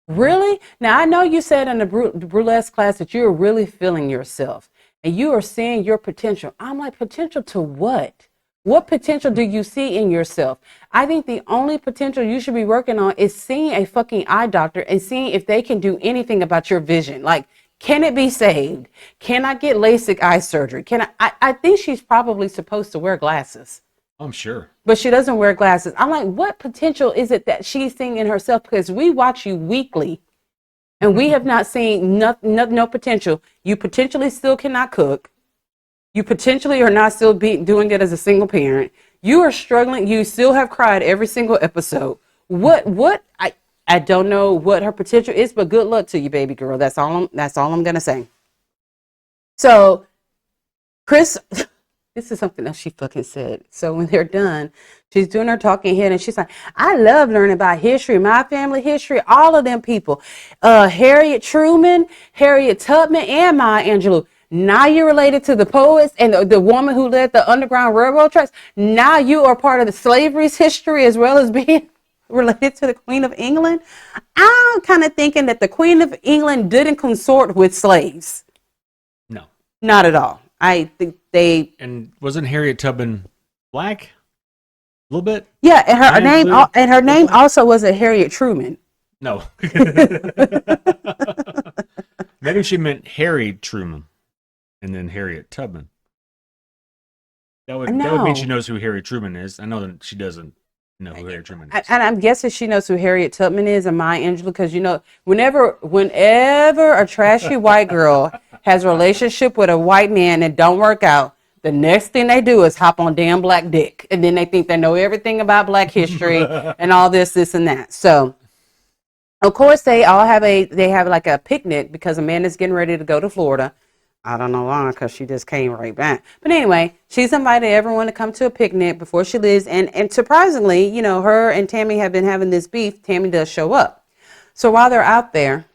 Really? Now, I know you said in the burlesque class that you're really feeling yourself and you are seeing your potential. I'm like, potential to what? What potential do you see in yourself? I think the only potential you should be working on is seeing a fucking eye doctor and seeing if they can do anything about your vision. Like, can it be saved? Can I get LASIK eye surgery? I think she's probably supposed to wear glasses. I'm sure. But she doesn't wear glasses. I'm like, what potential is it that she's seeing in herself? Because we watch you weekly and we have not seen no potential. You potentially still cannot cook. You potentially are not still doing it as a single parent. You are struggling. You still have cried every single episode. I don't know what her potential is, but good luck to you, baby girl. That's all I'm going to say. So, Chris, this is something else she fucking said. So when they're done, she's doing her talking head and she's like, I love learning about history, my family history, all of them people. Harriet Truman, Harriet Tubman, and Maya Angelou. Now you're related to the poets and the woman who led the Underground Railroad tracks. Now you are part of the slavery's history as well as being related to the Queen of England. I'm kind of thinking that the Queen of England didn't consort with slaves. No. Not at all. I think they... And wasn't Harriet Tubman black? A little bit? Yeah, and her name also wasn't Harriet Truman. No. Maybe she meant Harry Truman and then Harriet Tubman. That would mean she knows who Harriet Truman is. I know that she doesn't know who Harriet Truman is. And I'm guessing she knows who Harriet Tubman is and Maya Angelou, because whenever a trashy white girl has a relationship with a white man that don't work out, the next thing they do is hop on damn black dick, and then they think they know everything about black history and all this and that. So, of course, they have like a picnic because Amanda's getting ready to go to Florida. I don't know why, because she just came right back. But anyway, she's invited everyone to come to a picnic before she leaves. And surprisingly, her and Tammy have been having this beef. Tammy does show up. So while they're out there,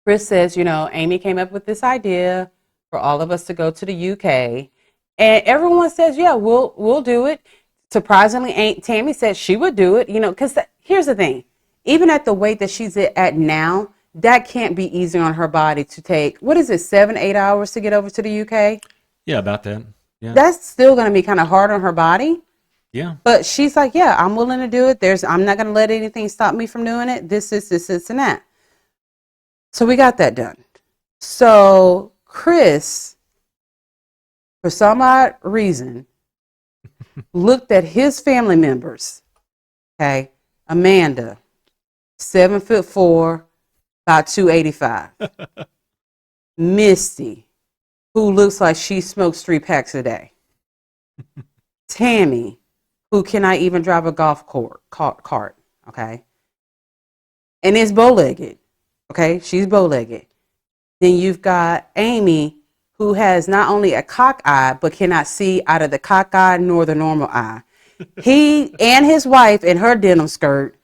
Chris says, Amy came up with this idea for all of us to go to the UK. And everyone says, yeah, we'll do it. Surprisingly, Tammy said she would do it, because here's the thing. Even at the weight that she's at now, that can't be easy on her body to take. What is it, 7-8 hours to get over to the UK? Yeah, about that. Yeah. That's still going to be kind of hard on her body. Yeah. But she's like, yeah, I'm willing to do it. I'm not going to let anything stop me from doing it. This, and that. So we got that done. So Chris, for some odd reason, looked at his family members. Okay. Amanda, 7'4", about 285. Misty, who looks like she smokes 3 packs a day. Tammy, who cannot even drive a golf cart, okay? And is bow-legged, okay? She's bow-legged. Then you've got Amy, who has not only a cock eye, but cannot see out of the cock eye nor the normal eye. He and his wife in her denim skirt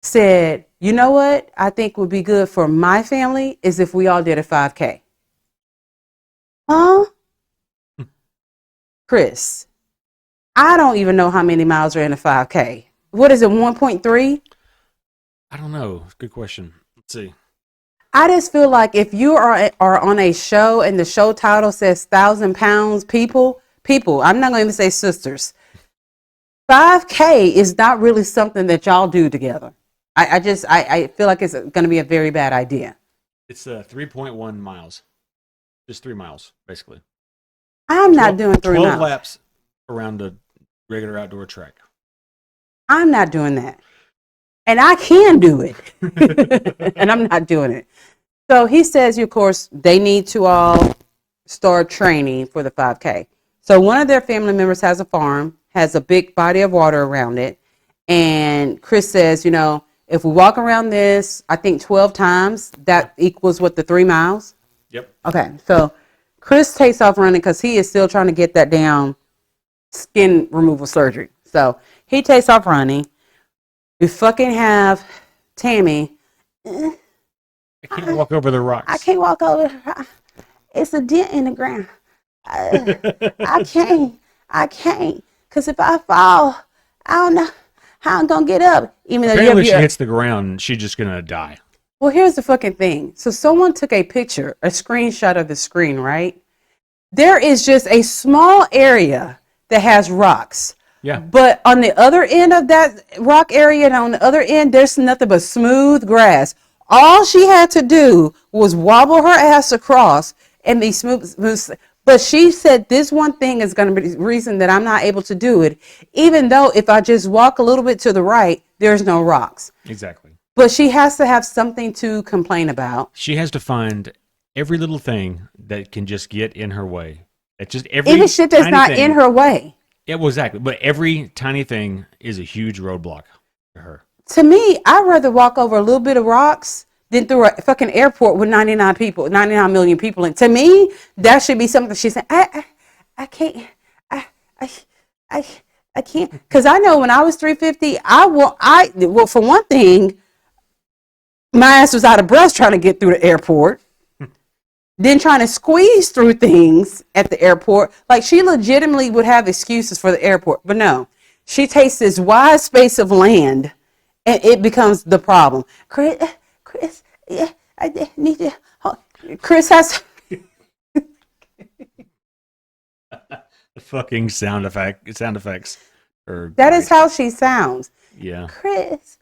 said, you know what I think would be good for my family is if we all did a 5K. Huh? Chris, I don't even know how many miles are in a 5K. What is it, 1.3? I don't know. Good question. Let's see. I just feel like if you are on a show and the show title says 1,000 pounds people, I'm not going to even say sisters. 5K is not really something that y'all do together. I feel like it's going to be a very bad idea. It's 3.1 miles. Just 3 miles, basically. I'm not doing 3 miles. 12 laps around a regular outdoor track. I'm not doing that. And I can do it. And I'm not doing it. So he says, of course, they need to all start training for the 5K. So one of their family members has a farm, has a big body of water around it. And Chris says, if we walk around this, I think 12 times, that equals what, the 3 miles? Yep. Okay, so Chris takes off running because he is still trying to get that damn skin removal surgery. So he takes off running. We fucking have Tammy. I can't walk over the rocks. I can't walk over. It's a dent in the ground. I can't. Because if I fall, I don't know. how I'm gonna get up? Even though Apparently, she hits the ground, she's just gonna die. Well, here's the fucking thing. So someone took a picture, a screenshot of the screen, right? There is just a small area that has rocks. Yeah. But on the other end of that rock area and on the other end, there's nothing but smooth grass. All she had to do was wobble her ass across and be smooth. But she said this one thing is going to be the reason that I'm not able to do it, even though if I just walk a little bit to the right, there's no rocks. Exactly. But she has to have something to complain about. She has to find every little thing that can just get in her way. It's just every Even shit that's tiny not thing. in her way. Yeah, well, exactly. But every tiny thing is a huge roadblock for her. To me, I'd rather walk over a little bit of rocks than through a fucking airport with 99 million people. And to me, that should be something she said, I can't, I can't. Because I know when I was 350, well, for one thing, my ass was out of breath trying to get through the airport. Then trying to squeeze through things at the airport. Like, she legitimately would have excuses for the airport. But no, she takes this wide space of land and it becomes the problem. Chris, yeah, I need to. Chris has. The fucking sound effects. That is how she sounds. Yeah. Chris,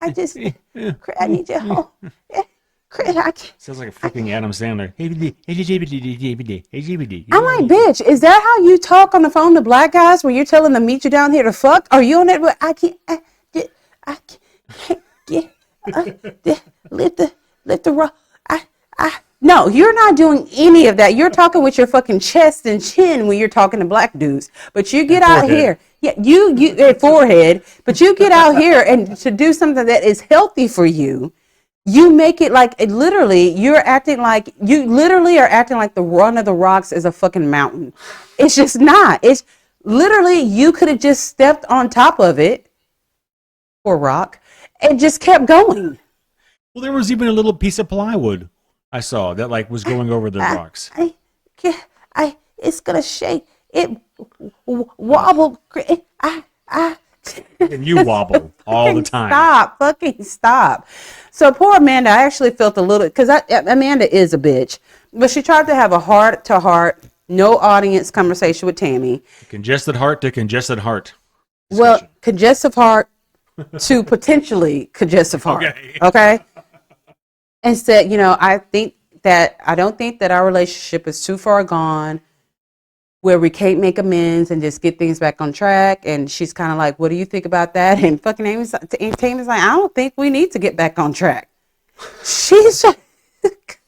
I just, Chris, I need you. Chris, I can't. Sounds like a freaking Adam Sandler. I'm like, bitch, is that how you talk on the phone to black guys when you're telling them meet you down here to fuck? Are you on that? I can't get, lift the rock. No, you're not doing any of that. You're talking with your fucking chest and chin when you're talking to black dudes. But you get out here. Yeah, you forehead. But you get out here and to do something that is healthy for you. You make it like you literally are acting like the one of the rocks is a fucking mountain. It's just not. It's literally you could have just stepped on top of it or rock and just kept going. Well, there was even a little piece of plywood I saw that like was going over the rocks. It's gonna shake. It wobble. And you wobble all the time. Fucking stop. So poor Amanda, I actually felt a little, because Amanda is a bitch, but she tried to have a heart-to-heart, no audience conversation with Tammy. Congested heart to congested heart. Well, congestive heart to potentially congestive heart. Okay? And said, I don't think that our relationship is too far gone where we can't make amends and just get things back on track. And she's kind of like, what do you think about that? And fucking Tammy's like, I don't think we need to get back on track. She's just, it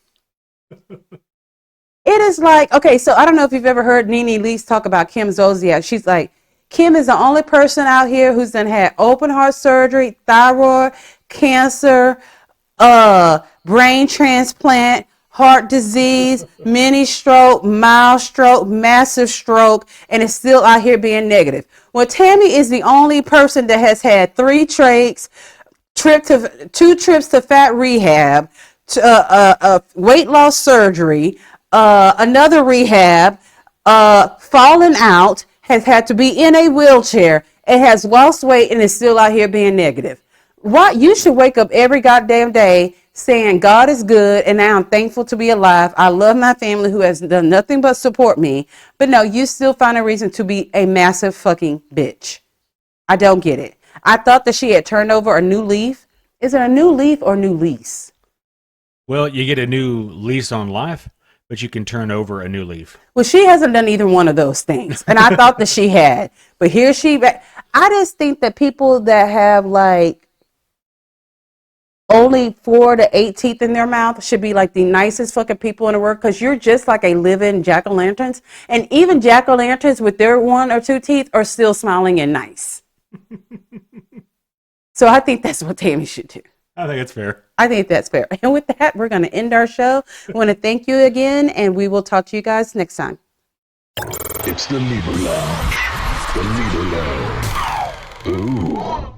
is like, okay, so I don't know if you've ever heard Nene Leakes talk about Kim Zolciak. She's like, Kim is the only person out here who's done had open heart surgery, thyroid, cancer, brain transplant, heart disease, mini stroke, mild stroke, massive stroke, and is still out here being negative. Well, Tammy is the only person that has had 3 trachs, 2 trips to fat rehab, weight loss surgery, another rehab, fallen out, has had to be in a wheelchair, and has lost weight and is still out here being negative. Why? You should wake up every goddamn day saying God is good and now I'm thankful to be alive. I love my family who has done nothing but support me. But no, you still find a reason to be a massive fucking bitch. I don't get it. I thought that she had turned over a new leaf. Is it a new leaf or new lease? Well, you get a new lease on life, but you can turn over a new leaf. Well, she hasn't done either one of those things. And I thought that she had. But here I just think that people that have like only 4 to 8 teeth in their mouth should be like the nicest fucking people in the world, because you're just like a living jack-o'-lanterns. And even jack-o'-lanterns with their 1 or 2 teeth are still smiling and nice. So I think that's what Tammy should do. I think it's fair. I think that's fair. And with that, we're going to end our show. I want to thank you again, and we will talk to you guys next time. It's the Libra Lounge. The Libra Lounge. Ooh.